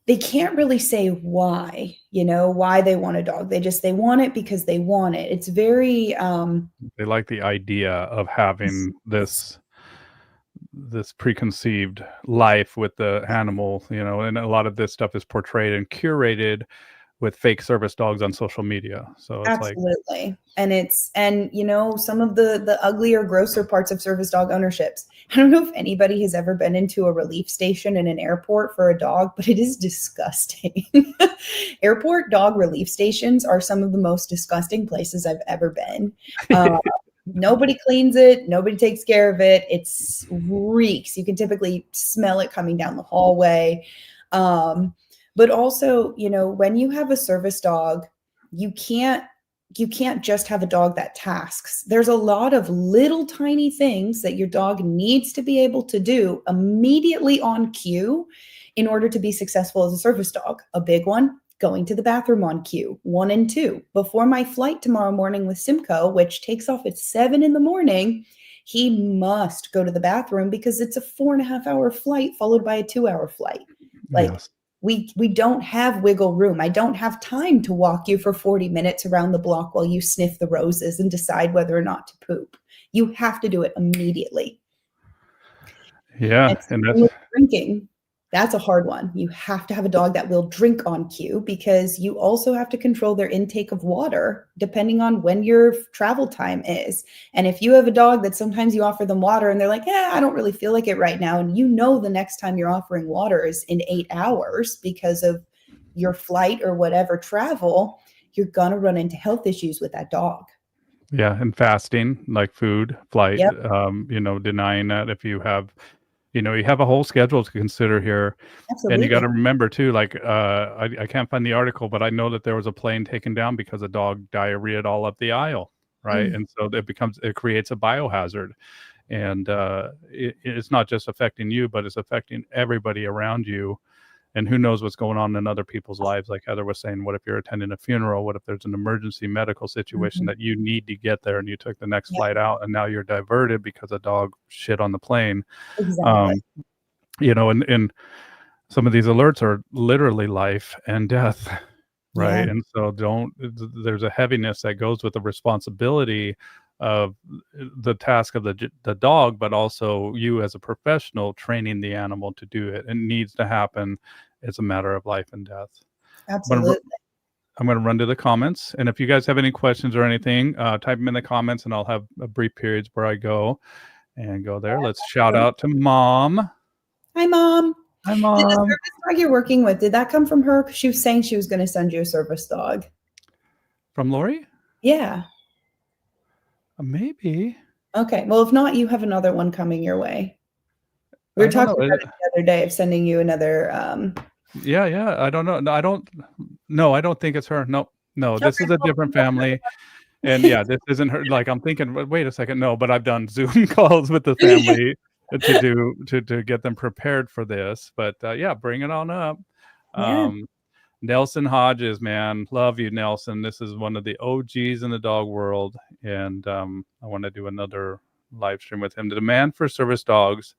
they can't really say why they want a dog. They want it because they want it. It's very They like the idea of having this preconceived life with the animal, and a lot of this stuff is portrayed and curated with fake service dogs on social media. So it's like, absolutely. And some of the uglier, grosser parts of service dog ownerships. I don't know if anybody has ever been into a relief station in an airport for a dog, but it is disgusting. Airport dog relief stations are some of the most disgusting places I've ever been. Nobody cleans it. Nobody takes care of it. It's reeks. You can typically smell it coming down the hallway. But also, when you have a service dog, you can't just have a dog that tasks. There's a lot of little tiny things that your dog needs to be able to do immediately on cue in order to be successful as a service dog. A big one, going to the bathroom on cue. 1 and 2. Before my flight tomorrow morning with Simcoe, which takes off at 7 in the morning, he must go to the bathroom because it's a 4.5-hour flight followed by a 2-hour flight. Like, yes. we don't have wiggle room. I don't have time to walk you for 40 minutes around the block while you sniff the roses and decide whether or not to poop. You have to do it immediately. Yeah, And and same with drinking. That's a hard one. You have to have a dog that will drink on cue because you also have to control their intake of water depending on when your travel time is. And if you have a dog that sometimes you offer them water and they're like, I don't really feel like it right now. And the next time you're offering water is in 8 hours because of your flight or whatever travel, you're going to run into health issues with that dog. yeah, and fasting, like food, flight, Yep, denying that if you have, you have a whole schedule to consider here. And you got absolutely. to remember too, like, I can't find the article, but I know that there was a plane taken down because a dog diarrheaed all up the aisle, right? Mm, And so it creates a biohazard, and it's not just affecting you, but it's affecting everybody around you. And who knows what's going on in other people's lives? Like Heather was saying, what if you're attending a funeral? What if there's an emergency medical situation mhm. that you need to get there, and you took the next Yep, flight out, and now you're diverted because a dog shit on the plane? exactly. Um, and some of these alerts are literally life and death, Yeah, right? And so there's a heaviness that goes with the responsibility of the task of the dog, but also you as a professional training the animal to do it. It needs to happen. It's a matter of life and death. I'm gonna, absolutely. I'm gonna run to the comments, and if you guys have any questions or anything, type them in the comments, and I'll have brief periods where I go there. Let's shout out to Mom. Hi, Mom. Hi, Did the Mom. service dog you're working with, did that come from her? 'Cause she was saying she was going to send you a service dog. From Lori? Yeah. Maybe. Okay. Well, if not, you have another one coming your way. We I were don't talking know. about it the other day of sending you another. Yeah, yeah, I don't know. No, I don't no, I don't think it's her. No, no, this Okay, is a well, different family, and yeah, this isn't her. Like, I'm thinking, Wait a second, no," but I've done Zoom calls with the family to get them prepared for this, but, yeah, bring it on up. yeah, Um, Nelson Hodges, man, love you, Nelson. This is one of the OGs in the dog world, and, I wanna do another live stream with him. The demand for service dogs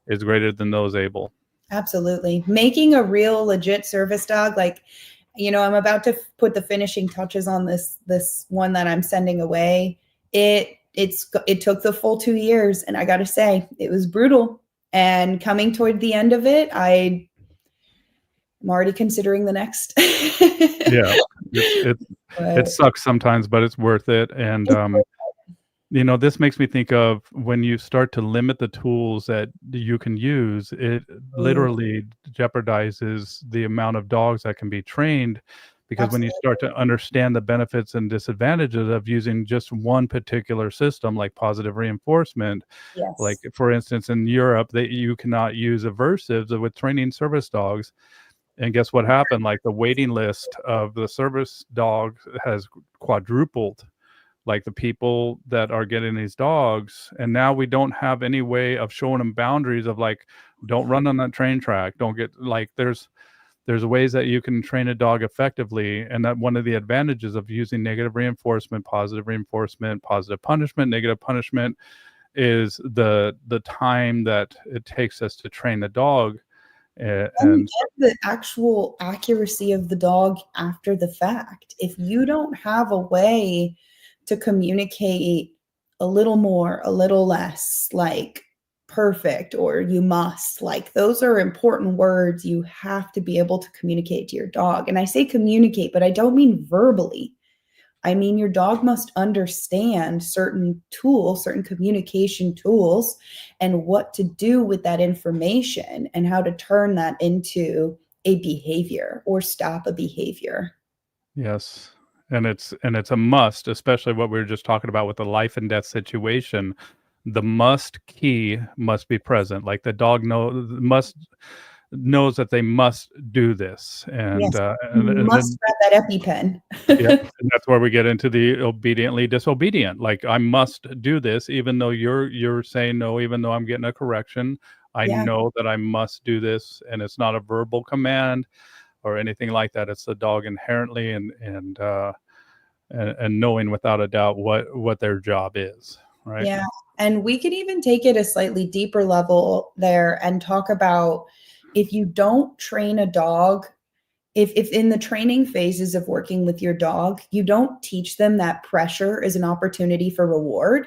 is greater than those able. absolutely. Making a real legit service dog, like, I'm about to put the finishing touches on this one that I'm sending away. It took the full 2 years, and I got to say, it was brutal. And coming toward the end of it, I'm already considering the next. Yeah, it's it But sucks sometimes, but it's worth it, and, this makes me think of when you start to limit the tools that you can use, it oh, literally jeopardizes the amount of dogs that can be trained, because when you absolutely. start to understand the benefits and disadvantages of using just one particular system, like positive reinforcement, like, Yes. for instance, in Europe, you cannot use aversives with training service dogs, and guess what happened? Like, the waiting list of the service dog has quadrupled, like, the people that are getting these dogs, and now we don't have any way of showing them boundaries of, like, don't run on that train track, don't get like, there's ways that you can train a dog effectively, and that one of the advantages of using negative reinforcement, positive punishment, negative punishment is the time that it takes us to train the dog, And and the actual accuracy of the dog after the fact. If you don't have a way to communicate a little more, a little less, like perfect or you must, like those are important words you have to be able to communicate to your dog. And I say communicate, but I don't mean verbally. I mean, your dog must understand certain tools, certain communication tools, and what to do with that information and how to turn that into a behavior or stop a behavior. yes, and it's a must, especially what we were just talking about with the life and death situation. The must key must be present. Like, the dog knows that they must do this, and Yes, and must then grab that EpiPen. yeah, and that's where we get into the obediently disobedient. Like, I must do this, even though you're saying no, even though I'm getting a correction. I Yeah, know that I must do this, and it's not a verbal command or anything like that. It's the dog inherently and knowing without a doubt what their job is, right? yeah. And we could even take it a slightly deeper level there and talk about if you don't train a dog, if in the training phases of working with your dog, you don't teach them that pressure is an opportunity for reward,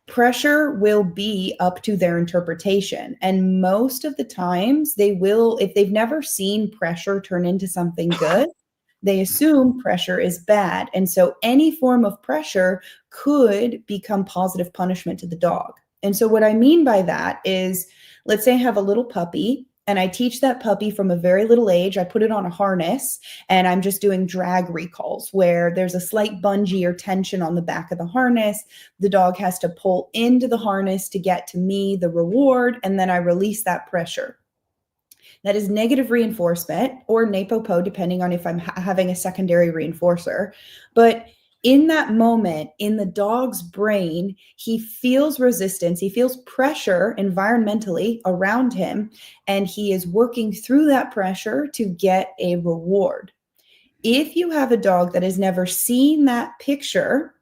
pressure will be up to their interpretation. And most of the times, they will, if they've never seen pressure turn into something good, they assume pressure is bad. And so any form of pressure could become positive punishment to the dog. And so, what I mean by that is, let's say I have a little puppy and I teach that puppy from a very little age. I put it on a harness and I'm just doing drag recalls where there's a slight bungee or tension on the back of the harness. The dog has to pull into the harness to get to me, the reward, and then I release that pressure. That is negative reinforcement or NePoPo, depending on if I'm having a secondary reinforcer. But in that moment, in the dog's brain, he feels resistance, he feels pressure environmentally around him, and he is working through that pressure to get a reward. If you have a dog that has never seen that picture,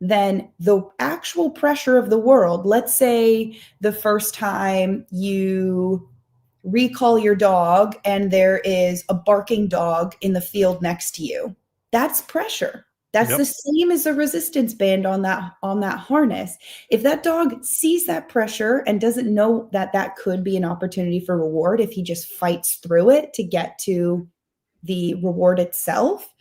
then the actual pressure of the world, let's say the first time you recall your dog and there is a barking dog in the field next to you, that's pressure. That's Yep. the same as a resistance band on that harness. If that dog sees that pressure and doesn't know that that could be an opportunity for reward, if he just fights through it to get to the reward itself,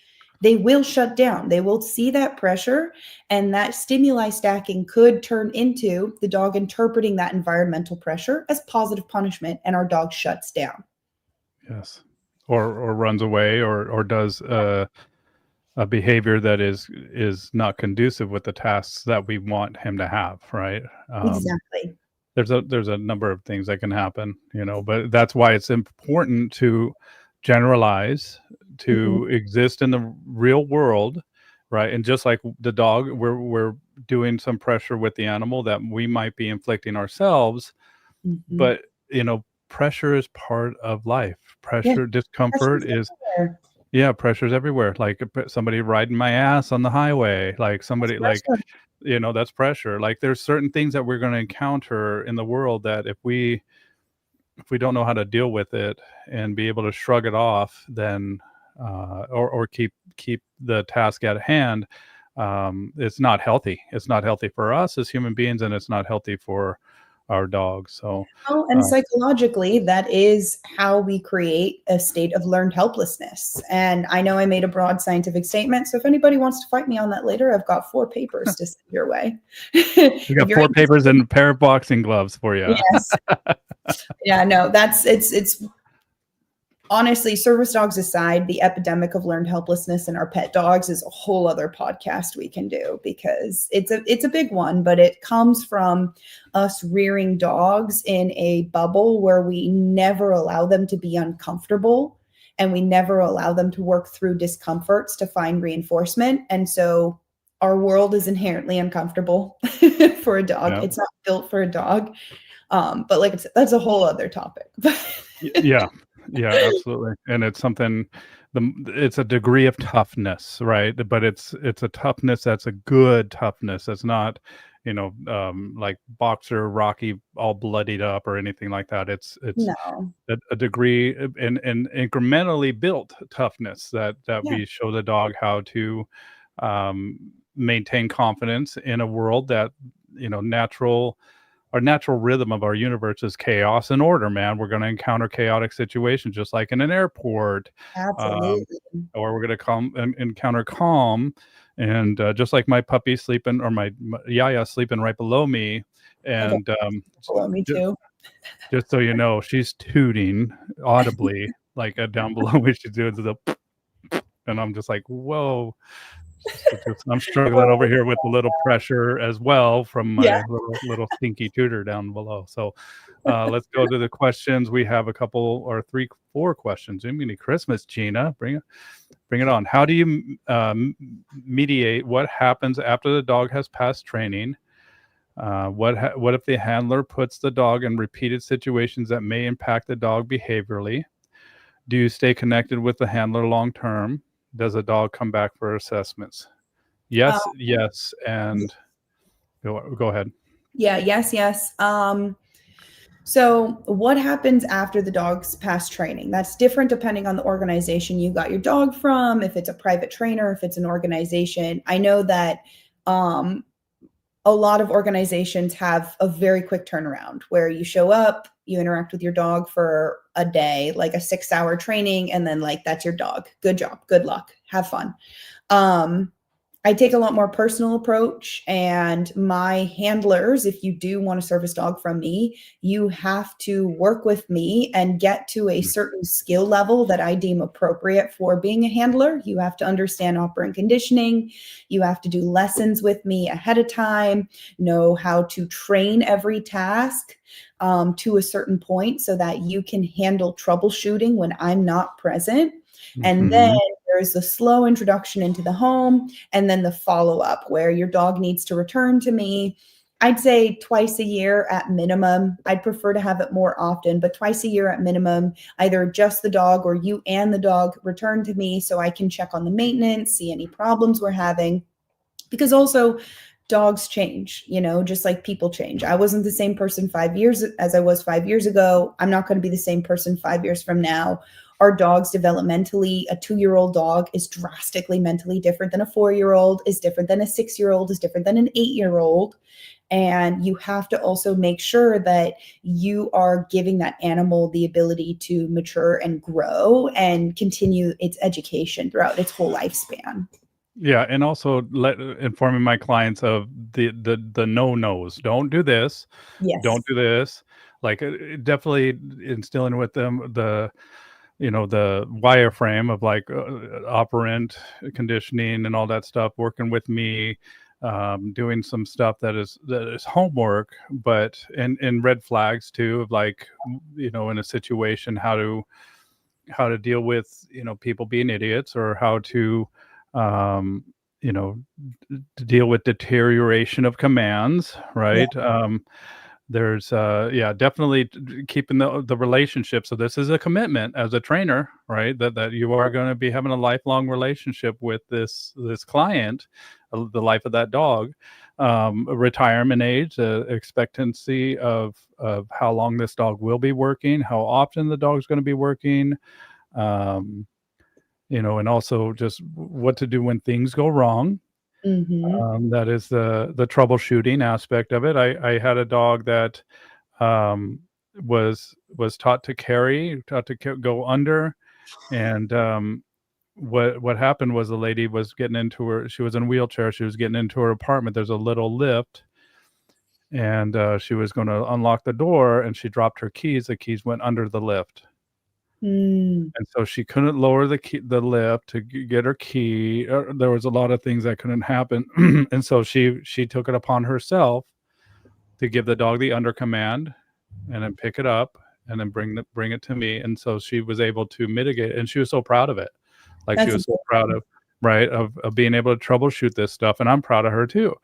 they will shut down. They will see that pressure, and that stimuli stacking could turn into the dog interpreting that environmental pressure as positive punishment, and our dog shuts down. Yes. Or runs away or does a behavior that is not conducive with the tasks that we want him to have, right? Exactly. There's a number of things that can happen, but that's why it's important to generalize Mhm. to exist in the real world, right? And just like the dog, we're doing some pressure with the animal that we might be inflicting ourselves, Mhm. but pressure is part of life. Yeah, Pressure, discomfort pressure's is, everywhere. yeah, pressure's everywhere. Like somebody riding my ass on the highway, like That's somebody like, pressure. that's pressure. Like there's certain things that we're going to encounter in the world that if we don't know how to deal with it and be able to shrug it off, then or keep the task at hand, it's not healthy. It's not healthy for us as human beings, and it's not healthy for our dogs. So, Oh, and uh, psychologically, that is how we create a state of learned helplessness. And I know I made a broad scientific statement, so if anybody wants to fight me on that later, I've got 4 papers to send your way. we If got you're 4 papers interested. and a pair of boxing gloves for you. Yes. Yeah, no, that's it's honestly, service dogs aside, the epidemic of learned helplessness in our pet dogs is a whole other podcast we can do, because it's a big one, but it comes from us rearing dogs in a bubble where we never allow them to be uncomfortable, and we never allow them to work through discomforts to find reinforcement. And so our world is inherently uncomfortable for a dog. Yeah. It's not built for a dog. But like I said, that's a whole other topic. Yeah. Yeah, absolutely. And it's something, it's a degree of toughness, right? But it's a toughness that's a good toughness. That's not, like boxer Rocky all bloodied up or anything like that. It's No. a degree and incrementally built toughness that Yeah. we show the dog how to maintain confidence in a world that, our natural rhythm of our universe is chaos and order, man. We're going to encounter chaotic situations just like in an airport, um, Absolutely. or we're going to encounter calm. And just like my puppy sleeping, or my Yaya sleeping right below me. I got And below me j- too. just so you know, she's tooting audibly, like down below me. She's doing the, and I'm just like, whoa. I'm struggling over here with a little pressure as well from Yeah. my little stinky tutor down below. So let's go to the questions. We have a couple or 4 questions. Mini Christmas, Gina, bring it on. How do you mediate what happens after the dog has passed training? What if the handler puts the dog in repeated situations that may impact the dog behaviorally? Do you stay connected with the handler long term? Does a dog come back for assessments? Uh, Yes, yes, and go ahead. yeah. Yes. Yes. So what happens after the dog's past training? That's different depending on the organization you got your dog from, if it's a private trainer, if it's an organization. I know that um, a lot of organizations have a very quick turnaround where you show up, you interact with your dog for a day, like a 6-hour training, and then like that's your dog. Good job, good luck, have fun. Um, I take a lot more personal approach, and my handlers, if you do want a service dog from me, you have to work with me and get to a certain skill level that I deem appropriate for being a handler. You have to understand operant conditioning. You have to do lessons with me ahead of time, know how to train every task to a certain point so that you can handle troubleshooting when I'm not present. And then Mhm. there's a slow introduction into the home, and then the follow up where your dog needs to return to me. I'd say twice a year at minimum. I'd prefer to have it more often, but twice a year at minimum, either just the dog or you and the dog return to me so I can check on the maintenance, see any problems we're having. Because also, dogs change, just like people change. I wasn't the same person 5 years as I was 5 years ago. I'm not going to be the same person 5 years from now. Our dogs developmentally, a 2-year-old dog is drastically mentally different than a 4-year-old, is different than a 6-year-old, is different than an 8-year-old. And you have to also make sure that you are giving that animal the ability to mature and grow and continue its education throughout its whole lifespan. Yeah, and also informing my clients of the no-nos. Don't do this. Don't Yes. do this. Like, definitely instilling with them the wireframe of like operant conditioning and all that stuff, working with me, doing some stuff that is homework, but and red flags too of like, in a situation, how to deal with, people being idiots, or how to, um, you know, to deal with deterioration of commands, Yeah. right? There's yeah, definitely keeping the relationship. So this is a commitment as a trainer, right? That you are going to be having a lifelong relationship with this client, the life of that dog, retirement age, expectancy of how long this dog will be working, how often the dog's going to be working, um, and also just what to do when things go wrong. Mhm. That is the troubleshooting aspect of it. I had a dog that um, was taught to carry, go under, and what happened was the lady was getting into her. She was in a wheelchair. She was getting into her apartment. There's a little lift, and she was going to unlock the door, and she dropped her keys. The keys went under the lift. Mm. And so she couldn't lower the lift to get her key. There was a lot of things that couldn't happen, and so she took it upon herself to give the dog the under command, and then pick it up, and then bring it to me. And so she was able to mitigate it, and she was so proud of it. Like, she That's was so proud amazing. of, right, of being able to troubleshoot this stuff, and I'm proud of her too.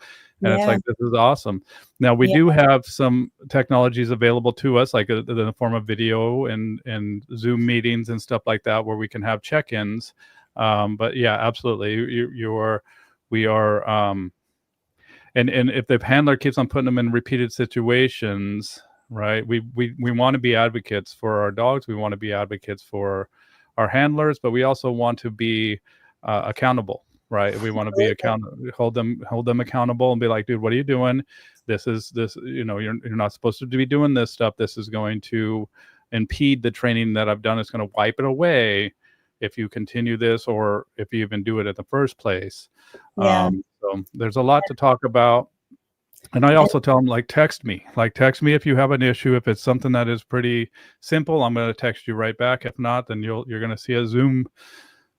And it's Yeah. like, this is awesome. Now we Yeah. do have some technologies available to us, like in the form of video and Zoom meetings and stuff like that, where we can have check-ins. But yeah, absolutely, we are. And if the handler keeps on putting them in repeated situations, right? We want to be advocates for our dogs. We want to be advocates for our handlers, but we also want to be accountable, right? We want to be Absolutely. accountable, hold them accountable, and be like, dude, what are you doing? This. You're not supposed to be doing this stuff. This is going to impede the training that I've done. It's going to wipe it away if you continue this, or if you even do it in the first place. Yeah. So there's a lot to talk about. And I And also tell them, like, text me if you have an issue. If it's something that is pretty simple, I'm going to text you right back. If not, then you're going to see a Zoom,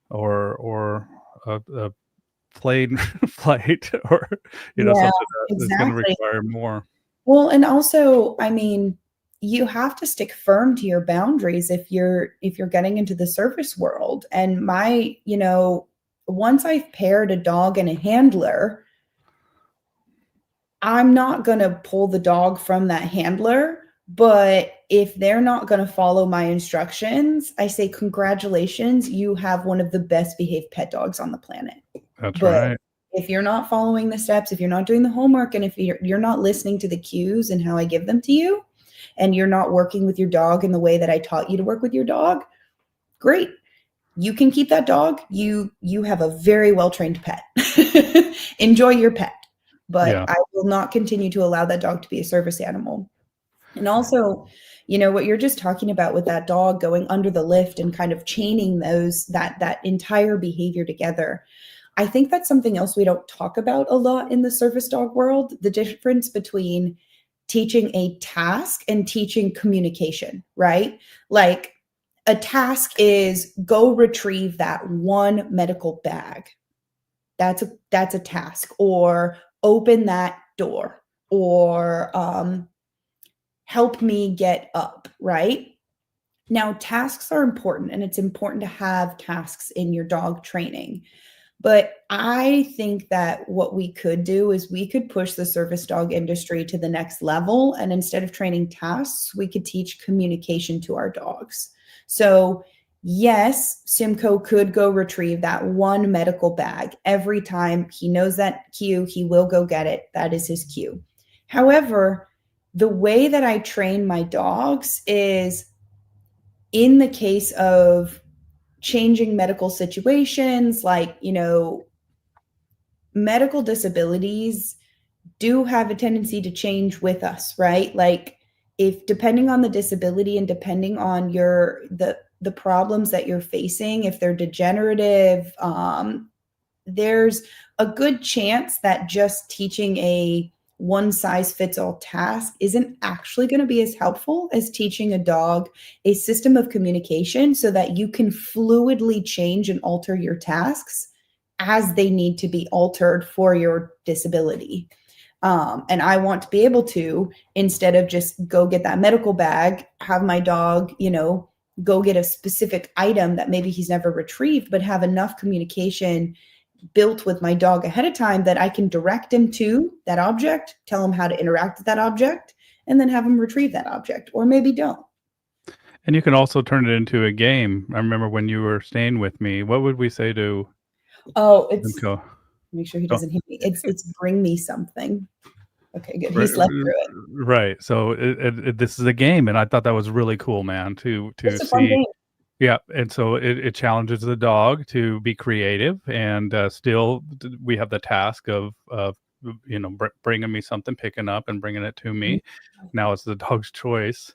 or a plane flight, or yeah, something that's going to exactly. require more. Well, and also, I mean, you have to stick firm to your boundaries if you're getting into the service world. And once I've paired a dog and a handler, I'm not going to pull the dog from that handler, but if they're not going to follow my instructions, I say congratulations, you have one of the best behaved pet dogs on the planet. That's But right. if you're not following the steps, if you're not doing the homework, and if you're not listening to the cues and how I give them to you, and you're not working with your dog in the way that I taught you to work with your dog, great. You can keep that dog. You have a very well-trained pet. Enjoy your pet. But Yeah. I will not continue to allow that dog to be a service animal. And also, what you're just talking about with that dog going under the lift and kind of chaining that entire behavior together. I think that's something else we don't talk about a lot in the service dog world, the difference between teaching a task and teaching communication, right? Like, a task is go retrieve that one medical bag. That's a task. Or open that door, or help me get up, right? Now, tasks are important, and it's important to have tasks in your dog training. But I think that what we could do is we could push the service dog industry to the next level. And instead of training tasks, we could teach communication to our dogs. So, yes, Simcoe could go retrieve that one medical bag every time he knows that cue, he will go get it. That is his cue. However, the way that I train my dogs is in the case of changing medical situations, like, medical disabilities do have a tendency to change with us, right? Like, if depending on the disability and depending on the problems that you're facing, if they're degenerative, there's a good chance that just teaching a one size fits all task isn't actually going to be as helpful as teaching a dog a system of communication so that you can fluidly change and alter your tasks as they need to be altered for your disability. And I want to be able to, instead of just go get that medical bag, have my dog, go get a specific item that maybe he's never retrieved, but have enough communication built with my dog ahead of time that I can direct him to that object, tell him how to interact with that object, and then have him retrieve that object, or maybe don't. And you can also turn it into a game. I remember when you were staying with me, what would we say to Oh, it's Simcoe? make sure he Oh, doesn't hit me. It's bring me something. Okay, good. He right, slept through it. right. So this is a game, and I thought that was really cool, man, to It's a fun see. game. Yeah, and so it challenges the dog to be creative, and still we have the task of bringing me something, picking up and bringing it to Mhm. me. Now it's the dog's choice.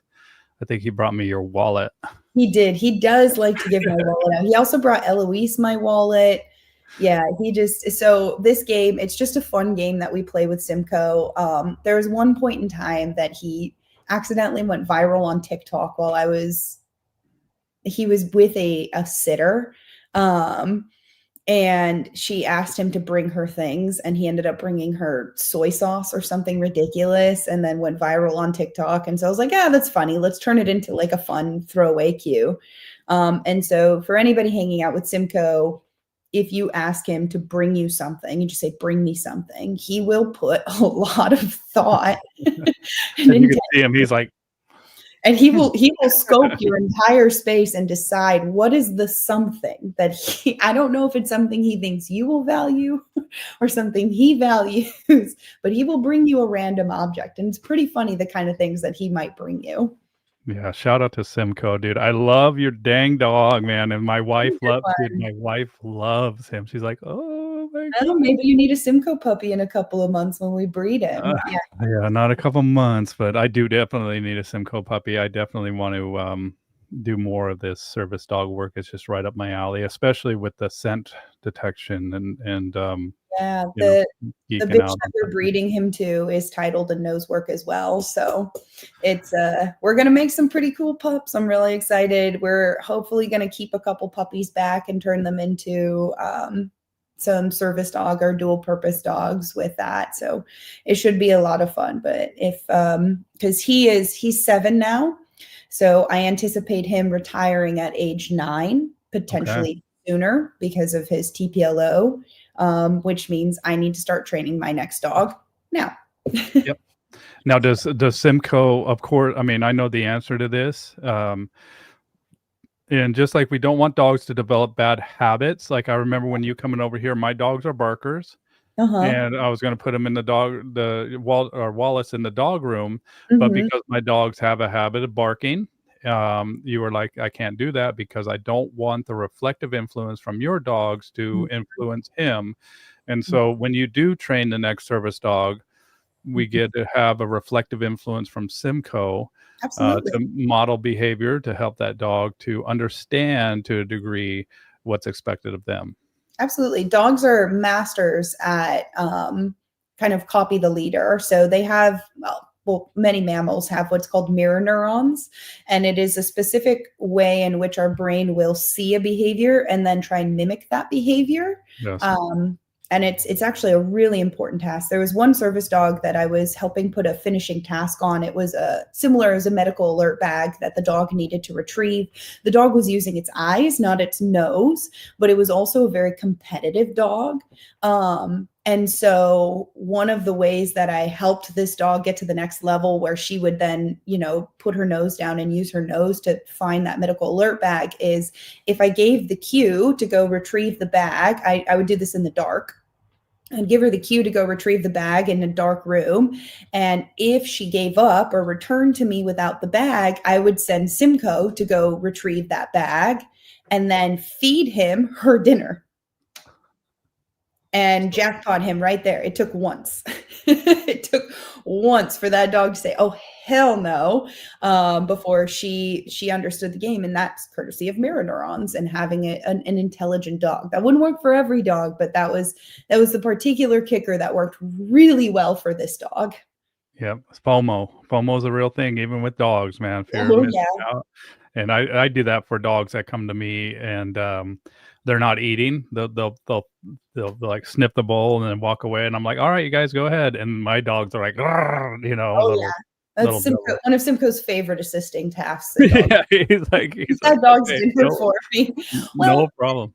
I think he brought me your wallet. He did. He does like to give my wallet out. He also brought Eloise my wallet. Yeah, he just so this game, it's just a fun game that we play with Simcoe. There was one point in time that he accidentally went viral on TikTok while he was with a sitter. Um, and she asked him to bring her things, and he ended up bringing her soy sauce or something ridiculous, and then went viral on TikTok. And so I was like, yeah, that's funny, let's turn it into like a fun throwaway cue. And so for anybody hanging out with Simcoe, if you ask him to bring you something, you just say, bring me something, he will put a lot of thought and And you can intent, see him. He's like, and he will scope your entire space and decide what is the something that I don't know if it's something he thinks you will value or something he values, but he will bring you a random object. And it's pretty funny the kind of things that he might bring you. yeah, shout out to Simcoe, dude. I love your dang dog, man. And my wife dude, my wife loves him. She's like, oh my Oh, God. maybe you need a Simcoe puppy in a couple of months when we breed Uh, him. Yeah. yeah, not a couple months, but I do definitely need a Simcoe puppy. I definitely want to do more of this service dog work. It's just right up my alley, especially with the scent detection and Yeah. you know, The geeking bitch out that on we're something. breeding him to is titled a nose work as well. So it's we're gonna make some pretty cool pups. I'm really excited. We're hopefully gonna keep a couple puppies back and turn them into some service dog or dual purpose dogs with that. So it should be a lot of fun. But if because he's 7 now. So I anticipate him retiring at age 9, Okay. potentially sooner because of his TPLO, which means I need to start training my next dog now. Yep. Now, does Simcoe, of course, I mean, I know the answer to this. And just like we don't want dogs to develop bad habits, like I remember when you coming over here, my dogs are barkers, Uh-huh. and I was going to put them in Wallace in the dog room, but Mhm. because my dogs have a habit of barking, you were like, I can't do that because I don't want the reflective influence from your dogs to influence him. And so when you do train the next service dog, we get to have a reflective influence from Simcoe Absolutely. to model behavior to help that dog to understand to a degree what's expected of them. Absolutely. Dogs are masters at kind of copy the leader. So they have, many mammals have what's called mirror neurons. And it is a specific way in which our brain will see a behavior and then try and mimic that behavior. Yes. Um, and it's actually a really important task. There was one service dog that I was helping put a finishing task on. It was similar as a medical alert bag that the dog needed to retrieve. The dog was using its eyes, not its nose, but it was also a very competitive dog. And so one of the ways that I helped this dog get to the next level where she would then, put her nose down and use her nose to find that medical alert bag is if I gave the cue to go retrieve the bag, I would do this in the dark. I'd give her the cue to go retrieve the bag in a dark room. And if she gave up or returned to me without the bag, I would send Simcoe to go retrieve that bag and then feed him her dinner and jackpot him right there. It took once. It took once for that dog to say, "Oh hell no," before she understood the game, and that's courtesy of mirror neurons and having an intelligent dog. That wouldn't work for every dog, but that was the particular kicker that worked really well for this dog. Yep. It's FOMO. FOMO is a real thing, even with dogs, man. Fear of Oh missing yeah. out. And I do that for dogs that come to me and they're not eating. They'll like sniff the bowl and then walk away. And I'm like, all right, you guys go ahead. And my dogs are like, "Grrr," Oh little yeah. That's devil. one of Simcoe's favorite assisting tasks. That Yeah, he's like, that dog's okay, dinner for me. Well, no problem.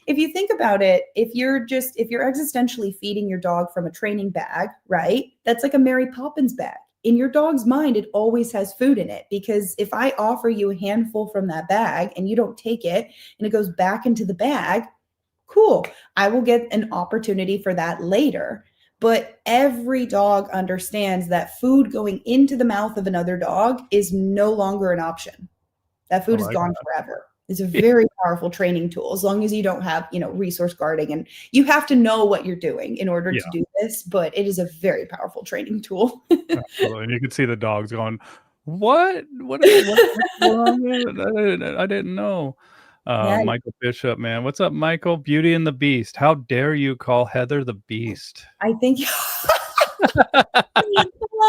if you think about it, if you're existentially feeding your dog from a training bag, right? That's like a Mary Poppins bag. In your dog's mind, it always has food in it, because if I offer you a handful from that bag and you don't take it and it goes back into the bag, cool. I will get an opportunity for that later. But every dog understands that food going into the mouth of another dog is no longer an option. That food is like gone forever. It's a very powerful training tool, as long as you don't have, resource guarding, and you have to know what you're doing in order to do this, but it is a very powerful training tool. Absolutely. And you can see the dogs going, what's wrong? I didn't know. Yeah, Michael Bishop, man. What's up, Michael? Beauty and the Beast. How dare you call Heather the Beast? I think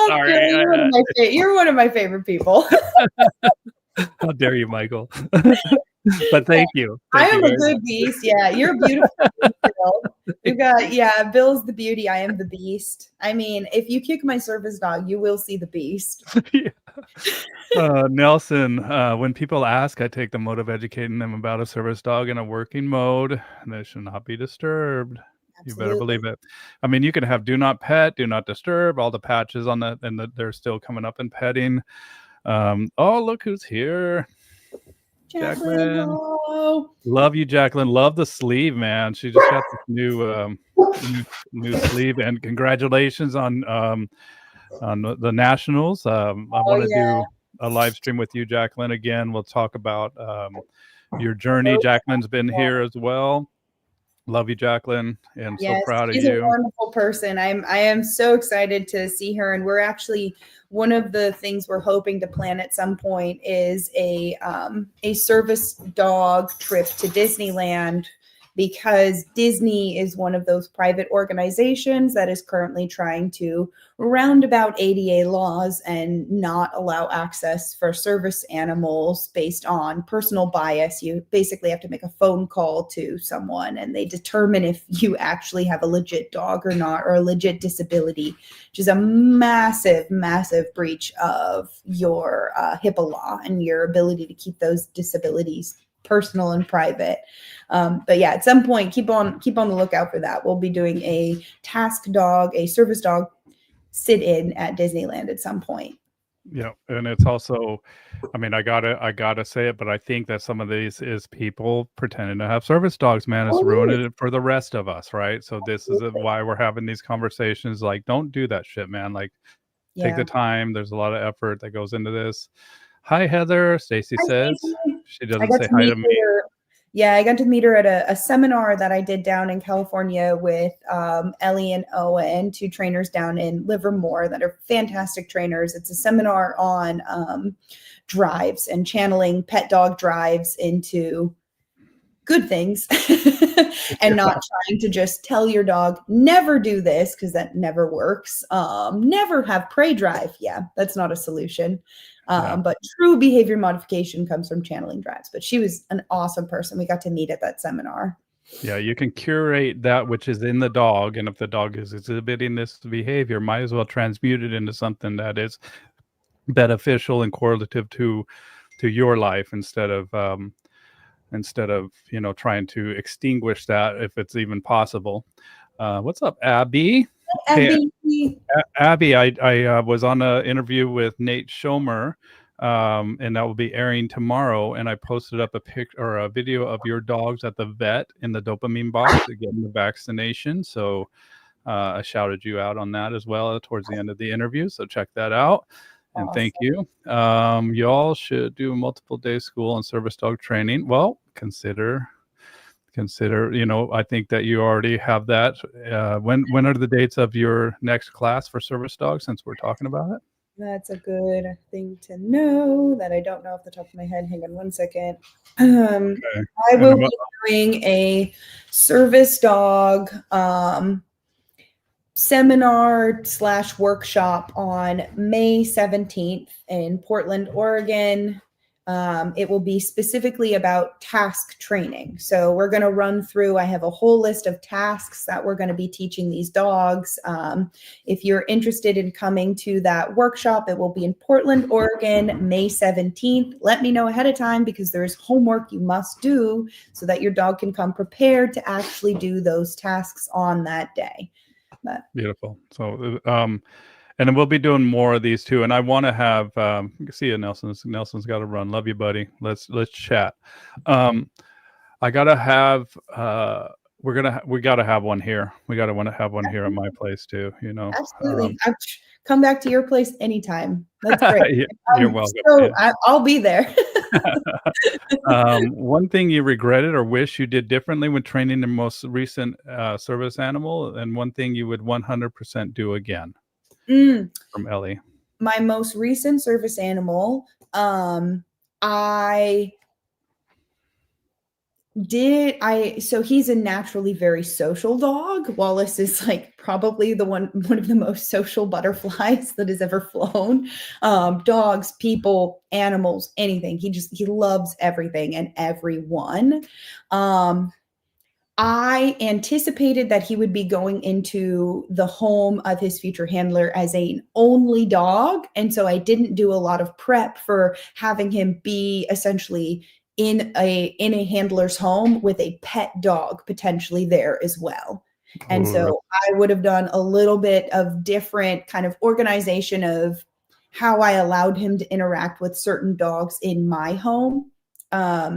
Sorry. you're one of my favorite people. How dare you, Michael? But thank you. I am a very good much. beast. Yeah, you're a beautiful beast, Bill. You got, Bill's the beauty. I am the beast. I mean, if you kick my service dog, you will see the beast. Yeah. Nelson, when people ask, I take the mode of educating them about a service dog in a working mode, and they should not be disturbed. Absolutely. You better believe it. I mean, you can have do not pet, do not disturb, all the patches on that, and they're still coming up and petting. Oh, look who's here. Jacqueline. Hello. Love you, Jacqueline. Love the sleeve, man. She just got this new sleeve, and congratulations on the nationals. I want to do a live stream with you, Jacqueline. Again, we'll talk about your journey. Jacqueline's been here as well. Love you, Jacqueline, and so proud of you. She's a wonderful person. I am so excited to see her, and we're actually, one of the things we're hoping to plan at some point is a service dog trip to Disneyland, because Disney is one of those private organizations that is currently trying to roundabout ADA laws and not allow access for service animals based on personal bias. You basically have to make a phone call to someone and they determine if you actually have a legit dog or not, or a legit disability, which is a massive, massive breach of your HIPAA law and your ability to keep those disabilities personal and private. But yeah, at some point, keep on the lookout for that. We'll be doing a task dog, a service dog sit-in at Disneyland at some point. Yeah, and it's also, I mean, I gotta say it, but I think that some of these is people pretending to have service dogs, man. It's ruining it for the rest of us, right? So this is why we're having these conversations. Like, don't do that shit, man. Like, take the time. There's a lot of effort that goes into this. Hi, Heather. Stacy says she doesn't say hi to me. Yeah, I got to meet her at a seminar that I did down in California with Ellie and Owen, two trainers down in Livermore that are fantastic trainers. It's a seminar on drives and channeling pet dog drives into good things and not trying to just tell your dog, never do this, because that never works. Never have prey drive. Yeah, that's not a solution. But true behavior modification comes from channeling drives. But she was an awesome person. We got to meet at that seminar. Yeah, you can curate that which is in the dog. And if the dog is exhibiting this behavior, might as well transmute it into something that is beneficial and correlative to your life, instead of trying to extinguish that, if it's even possible. What's up, Abby? Abby, hey, Abby, I was on an interview with Nate Schomer, and that will be airing tomorrow. And I posted up a video of your dogs at the vet in the dopamine box getting the vaccination. So I shouted you out on that as well towards the end of the interview. So check that out. And thank you. Y'all should do multiple day school and service dog training. Well, consider, I think that you already have that. When are the dates of your next class for service dogs, since we're talking about it? That's a good thing to know that I don't know off the top of my head. Hang on one second. I will be doing a service dog seminar / workshop on May 17th in Portland, Oregon. It will be specifically about task training. So we're going to run through, I have a whole list of tasks that we're going to be teaching these dogs. If you're interested in coming to that workshop, it will be in Portland, Oregon, May 17th. Let me know ahead of time because there's homework you must do so that your dog can come prepared to actually do those tasks on that day. But Beautiful. So, and then we'll be doing more of these too. And I want to have, see you, Nelson's got to run. Love you, buddy. Let's chat. I gotta have, we gotta have one here. We gotta want to have one here at my place too. You know, absolutely. Come back to your place anytime. That's great. You're welcome. So I'll be there. One thing you regretted or wish you did differently when training the most recent service animal, and one thing you would 100% do again. From Ellie. My most recent service animal, so he's a naturally very social dog. Wallace is like probably one of the most social butterflies that has ever flown. Dogs, people, animals, anything. He loves everything and everyone. I anticipated that he would be going into the home of his future handler as an only dog. And so I didn't do a lot of prep for having him be essentially in a handler's home with a pet dog potentially there as well. And so I would have done a little bit of different kind of organization of how I allowed him to interact with certain dogs in my home.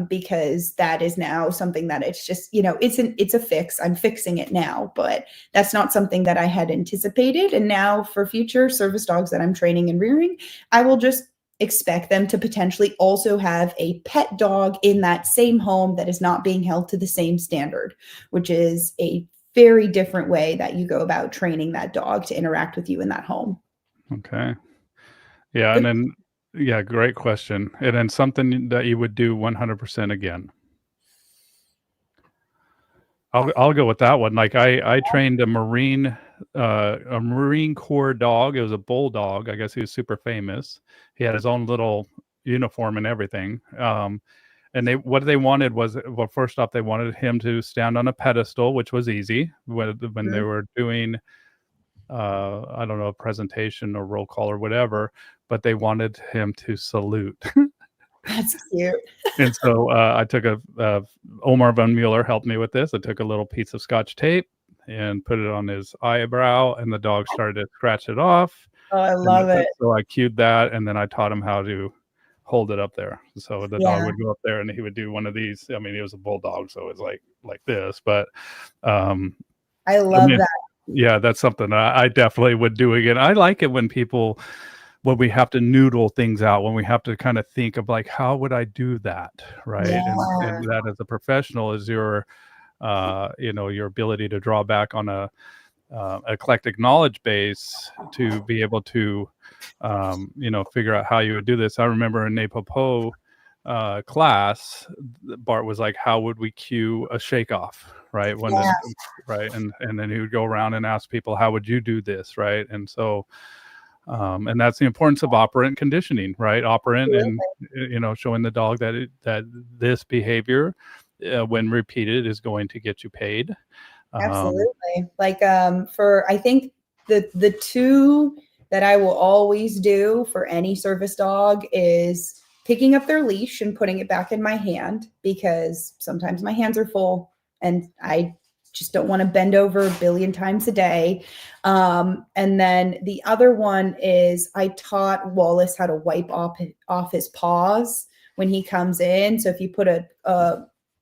Because that is now something that it's just, it's a fix. I'm fixing it now, but that's not something that I had anticipated. And now for future service dogs that I'm training and rearing, I will just expect them to potentially also have a pet dog in that same home that is not being held to the same standard, which is a very different way that you go about training that dog to interact with you in that home. Okay. Yeah. And then, yeah, great question. And then something that you would do 100% again. I'll go with that one. Like I trained a Marine Corps dog. It was a bulldog. I guess he was super famous. He had his own little uniform and everything. And what they wanted was, well, first off, they wanted him to stand on a pedestal, which was easy when they were doing, I don't know, a presentation or roll call or whatever, but they wanted him to salute. That's cute. And so I took Omar von Mueller helped me with this. I took a little piece of Scotch tape and put it on his eyebrow, and the dog started to scratch it off. Oh, I love it. So I cued that, and then I taught him how to hold it up there. So the dog would go up there, and he would do one of these. I mean, he was a bulldog, so it was like this. But I love that. Yeah, that's something I definitely would do again. I like it when we have to noodle things out, when we have to kind of think of like, how would I do that? Right. Yeah. And that as a professional is your ability to draw back on a eclectic knowledge base to be able to, figure out how you would do this. I remember in NePoPo class, Bart was like, how would we cue a shake off? Right. Right. And then he would go around and ask people, how would you do this? Right. And so, and that's the importance of operant conditioning, right? Operant and, showing the dog that this behavior, when repeated, is going to get you paid. Absolutely. I think the two that I will always do for any service dog is picking up their leash and putting it back in my hand, because sometimes my hands are full and I just don't want to bend over a billion times a day. And then the other one is I taught Wallace how to wipe off his paws when he comes in. So if you put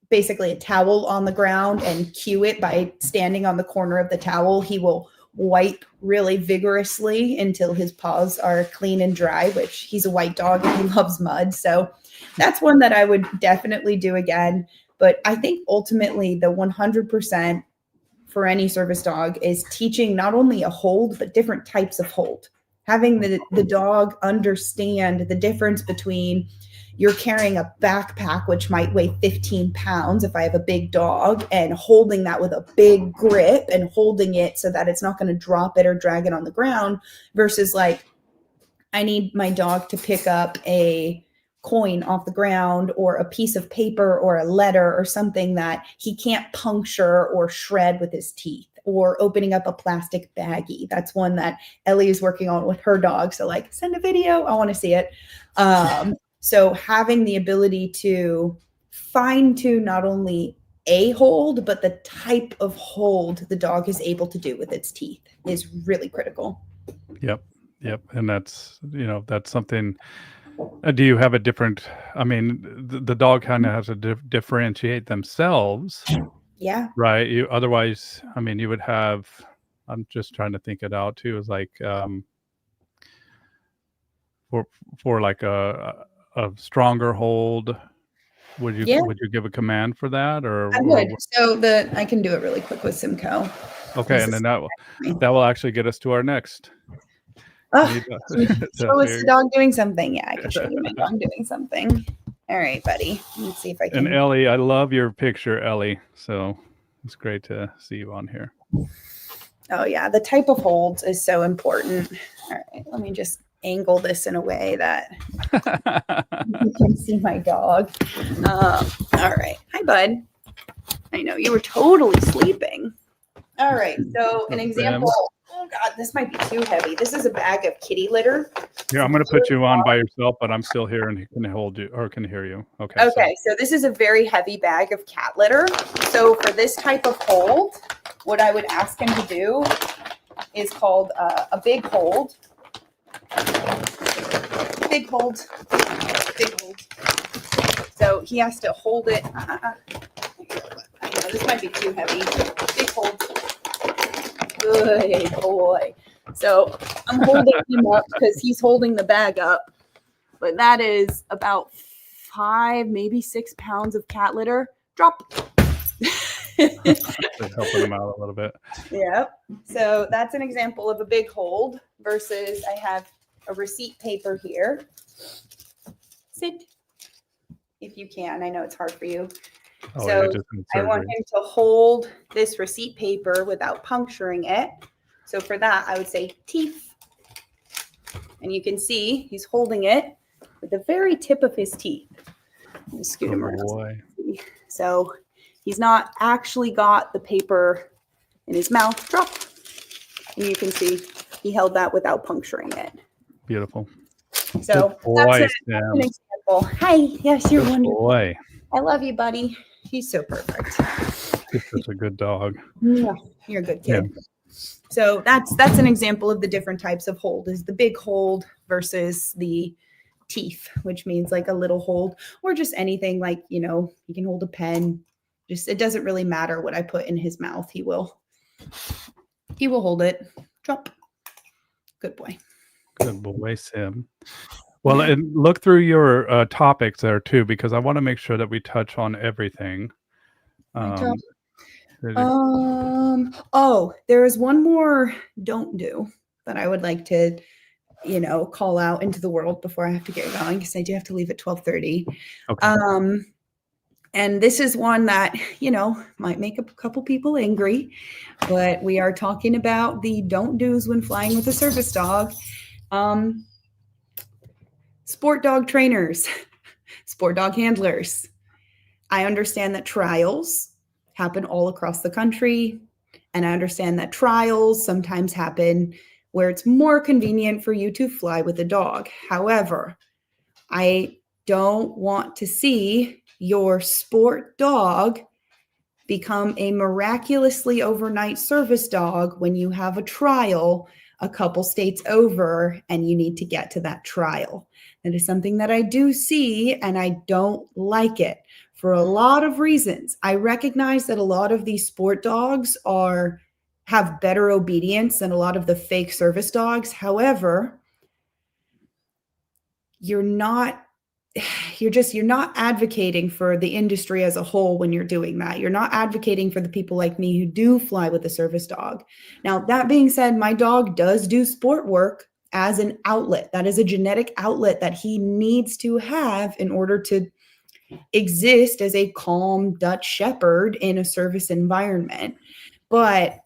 basically a towel on the ground and cue it by standing on the corner of the towel, he will wipe really vigorously until his paws are clean and dry, which he's a white dog and he loves mud. So that's one that I would definitely do again. But I think ultimately the 100% for any service dog is teaching not only a hold, but different types of hold. Having the dog understand the difference between you're carrying a backpack, which might weigh 15 pounds if I have a big dog, and holding that with a big grip and holding it so that it's not going to drop it or drag it on the ground, versus like, I need my dog to pick up a coin off the ground or a piece of paper or a letter or something that he can't puncture or shred with his teeth, or opening up a plastic baggie. That's one that Ellie is working on with her dog. So like, send a video. I want to see it. So having the ability to fine tune not only a hold, but the type of hold the dog is able to do with its teeth is really critical. Yep. And that's, that's something. Do you have a different, I mean, the dog kind of has to differentiate themselves, Yeah. right? Otherwise, I mean, you would have, I'm just trying to think it out too, is like, for like a stronger hold, would you give a command for that, or I would. So I can do it really quick with Simcoe. Okay, and then that will actually get us to our next. Show us the dog doing something. Yeah, I can show you my dog doing something. All right, buddy. Let's see if I can. And Ellie, I love your picture, Ellie. So it's great to see you on here. Oh yeah, the type of holds is so important. All right, let me just angle this in a way that you can see my dog. All right. Hi, bud. I know you were totally sleeping. All right. So an example. Oh God, this might be too heavy. This is a bag of kitty litter. Yeah, I'm going to put you on by yourself, but I'm still here and can hold you or can hear you. Okay. Okay. So this is a very heavy bag of cat litter. So for this type of hold, what I would ask him to do is called a big hold. Big hold. Big hold. So he has to hold it. I know this might be too heavy. Big hold. Good boy. So I'm holding him up because he's holding the bag up. But that is about 5, maybe 6 pounds of cat litter. Drop. Helping him out a little bit. Yeah. So that's an example of a big hold versus I have a receipt paper here. Sit. If you can. I know it's hard for you. Oh, so yeah, I want him to hold this receipt paper without puncturing it. So for that, I would say teeth. And you can see he's holding it with the very tip of his teeth. Let me scoot him around. So he's not actually got the paper in his mouth. Drop. And you can see he held that without puncturing it. Beautiful. So that's an example. Hi. Yes, you're wonderful. Boy. I love you, buddy. He's so perfect. He's such a good dog. Yeah, you're a good kid. Yeah. So that's an example of the different types of hold, is the big hold versus the teeth, which means like a little hold, or just anything like, you can hold a pen. Just, it doesn't really matter what I put in his mouth. He will hold it. Drop. Good boy. Good boy, Sim. Well, and look through your topics there too, because I want to make sure that we touch on everything. There is one more don't do that I would like to, call out into the world before I have to get going, because I do have to leave at 12:30. Okay. And this is one that, might make a couple people angry, but we are talking about the don't do's when flying with a service dog. Sport dog trainers, sport dog handlers. I understand that trials happen all across the country, and I understand that trials sometimes happen where it's more convenient for you to fly with a dog. However, I don't want to see your sport dog become a miraculously overnight service dog when you have a trial a couple states over and you need to get to that trial. That is something that I do see, and I don't like it for a lot of reasons. I recognize that a lot of these sport dogs have better obedience than a lot of the fake service dogs. However, you're not advocating for the industry as a whole when you're doing that. You're not advocating for the people like me who do fly with a service dog. Now, that being said, my dog does do sport work as an outlet. That is a genetic outlet that he needs to have in order to exist as a calm Dutch Shepherd in a service environment. But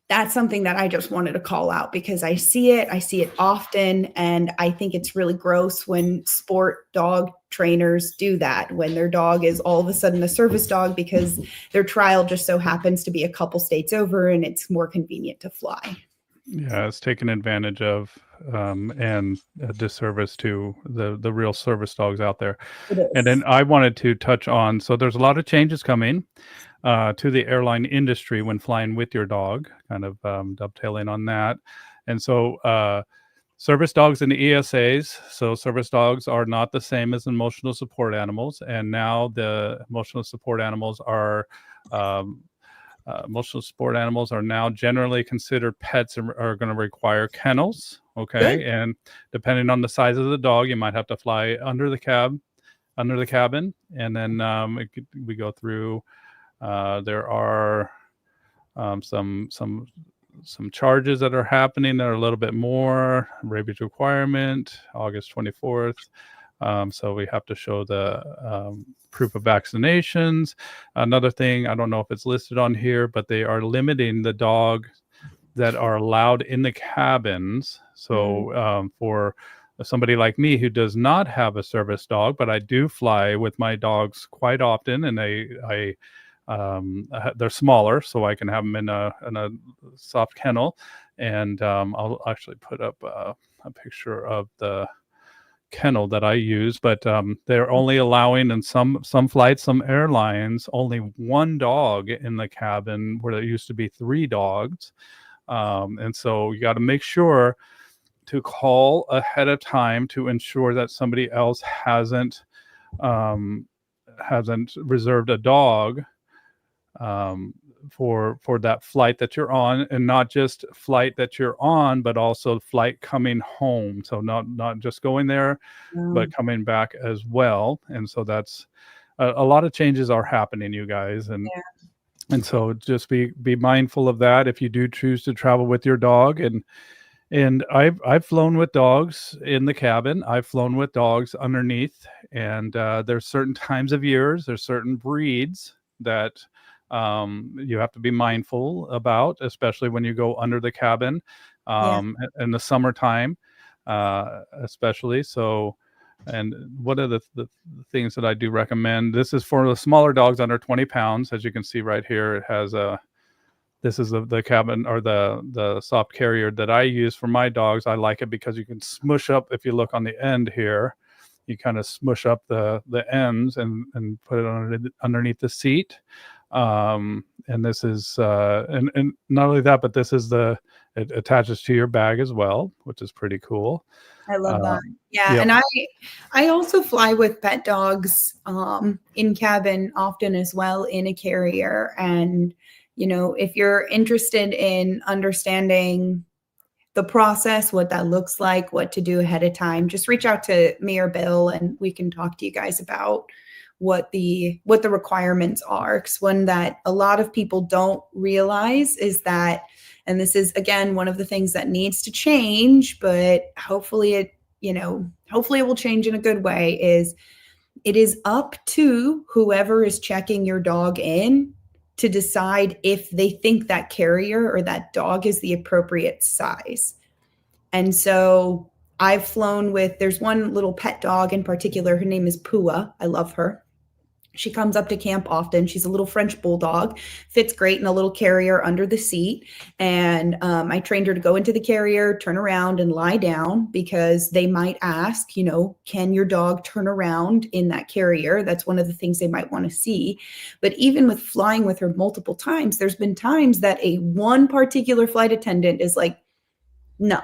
that's something that I just wanted to call out because I see it often, and I think it's really gross when sport dog trainers do that, when their dog is all of a sudden a service dog because their trial just so happens to be a couple states over and it's more convenient to fly. Yeah, it's taken advantage of, and a disservice to the real service dogs out there. It And then is. I wanted to touch on, so there's a lot of changes coming to the airline industry when flying with your dog, kind of dovetailing on that. And so service dogs and ESAs. So service dogs are not the same as emotional support animals, and now the emotional support animals are um, emotional support animals are now generally considered pets and are going to require kennels. Good. Okay, and depending on the size of the dog, you might have to fly under the cabin, and then we go through. There are some charges that are happening that are a little bit more. Rabies requirement, August 24th. So we have to show the proof of vaccinations. Another thing, I don't know if it's listed on here, but they are limiting the dog that are allowed in the cabins. So for somebody like me who does not have a service dog, but I do fly with my dogs quite often, and they're smaller, so I can have them in a soft kennel. And I'll actually put up a picture of the kennel that I use, but they're only allowing in some flights, some airlines, only one dog in the cabin where there used to be three dogs. And so you got to make sure to call ahead of time to ensure that somebody else hasn't reserved a dog for that flight that you're on, and not just flight that you're on, but also flight coming home. So not just going there, but coming back as well. And so that's a lot of changes are happening, you guys, and so just be mindful of that if you do choose to travel with your dog. And I've flown with dogs in the cabin. I've flown with dogs underneath, and there's certain times of years, there's certain breeds that you have to be mindful about, especially when you go under the cabin Yeah. in the summertime, especially. So, and one of the things that I do recommend, this is for the smaller dogs under 20 pounds. As you can see right here, it has this is the cabin, or the soft carrier that I use for my dogs. I like it because you can smush up, if you look on the end here, you kind of smush up the ends and put it underneath the seat. And this is and not only that, but this is it attaches to your bag as well, which is pretty cool. I love that. Yeah, Yep. and I also fly with pet dogs in cabin often as well, in a carrier. And if you're interested in understanding the process, what that looks like, what to do ahead of time, just reach out to me or Bill, and we can talk to you guys about what the requirements are. Because one that a lot of people don't realize is that, and this is again one of the things that needs to change, but hopefully it will change in a good way, is it is up to whoever is checking your dog in to decide if they think that carrier or that dog is the appropriate size. And so I've flown with, there's one little pet dog in particular. Her name is Pua. I love her. She comes up to camp often. She's a little French bulldog, fits great in a little carrier under the seat. And I trained her to go into the carrier, turn around and lie down, because they might ask, can your dog turn around in that carrier? That's one of the things they might want to see. But even with flying with her multiple times, there's been times that one particular flight attendant is like, no.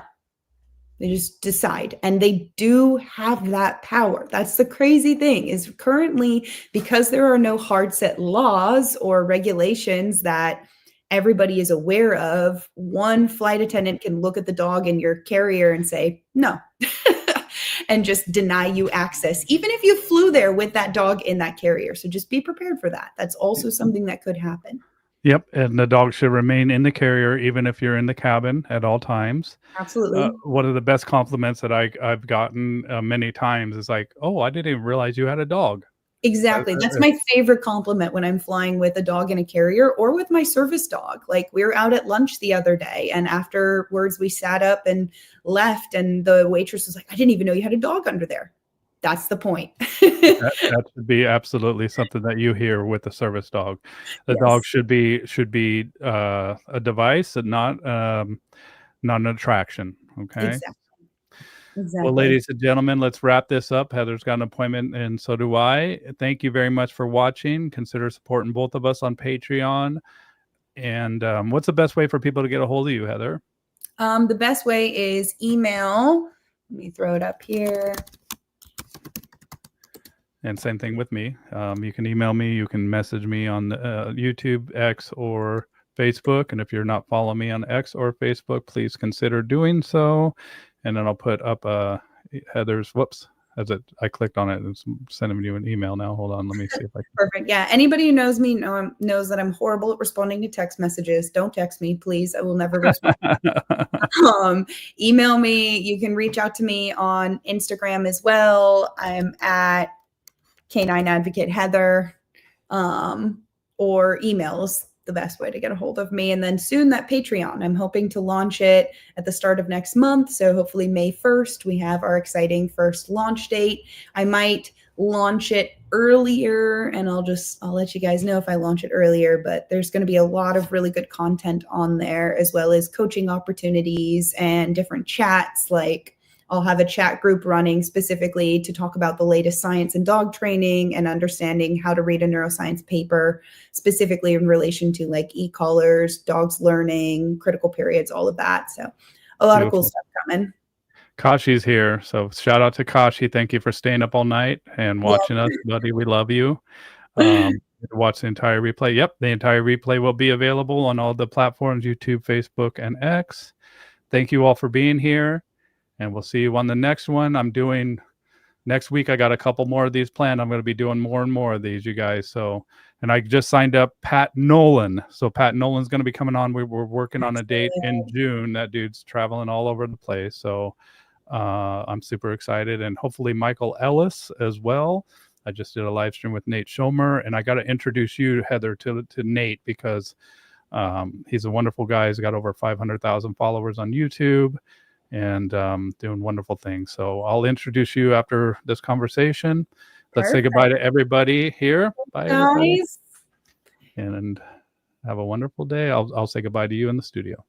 They just decide, and they do have that power. That's the crazy thing, is currently, because there are no hard set laws or regulations that everybody is aware of, one flight attendant can look at the dog in your carrier and say, no, and just deny you access, even if you flew there with that dog in that carrier. So just be prepared for that. That's also something that could happen. Yep, and the dog should remain in the carrier even if you're in the cabin at all times. Absolutely. One of the best compliments that I've gotten many times is like, "Oh, I didn't even realize you had a dog." Exactly. That's my favorite compliment when I'm flying with a dog in a carrier or with my service dog. Like we were out at lunch the other day and afterwards we sat up and left and the waitress was like, I didn't even know you had a dog under there. That's the point. That should be absolutely something that you hear with the service dog. The dog Yes, should be a device and not an attraction. Okay. exactly. Well, Exactly. ladies and gentlemen, let's wrap this up. Heather's got an appointment, and so do I. Thank you very much for watching. Consider supporting both of us on Patreon. And what's the best way for people to get a hold of you, Heather? The best way is email. Let me throw it up here. And same thing with me. You can email me. You can message me on YouTube, X, or Facebook. And if you're not following me on X or Facebook, please consider doing so. And then I'll put up Heather's. Whoops. I clicked on it. It's sending you an email now. Hold on. Let me see if I can. Perfect. Yeah. Anybody who knows me knows that I'm horrible at responding to text messages. Don't text me, please. I will never respond. Email me. You can reach out to me on Instagram as well. I'm at Canine Advocate Heather, or emails the best way to get a hold of me. And then soon that Patreon, I'm hoping to launch it at the start of next month. So hopefully May 1st, we have our exciting first launch date. I might launch it earlier and I'll let you guys know if I launch it earlier, but there's going to be a lot of really good content on there, as well as coaching opportunities and different chats. Like I'll have a chat group running specifically to talk about the latest science in dog training and understanding how to read a neuroscience paper, specifically in relation to like e-collars, dogs learning, critical periods, all of that. So a lot of cool stuff coming. Kashi's here. So shout out to Kashi. Thank you for staying up all night and watching us, buddy. We love you. Watch the entire replay. Yep, the entire replay will be available on all the platforms, YouTube, Facebook, and X. Thank you all for being here. And we'll see you on the next one. I'm doing next week. I got a couple more of these planned. I'm going to be doing more and more of these, you guys. So, and I just signed up Pat Nolan. So Pat Nolan's going to be coming on. We're working on a date in June. That dude's traveling all over the place. So I'm super excited. And hopefully Michael Ellis as well. I just did a live stream with Nate Schomer. And I got to introduce you, Heather, to Nate, because he's a wonderful guy. He's got over 500,000 followers on YouTube. And doing wonderful things. So I'll introduce you after this conversation. Let's say goodbye to everybody here. Bye, everybody. And have a wonderful day. I'll say goodbye to you in the studio.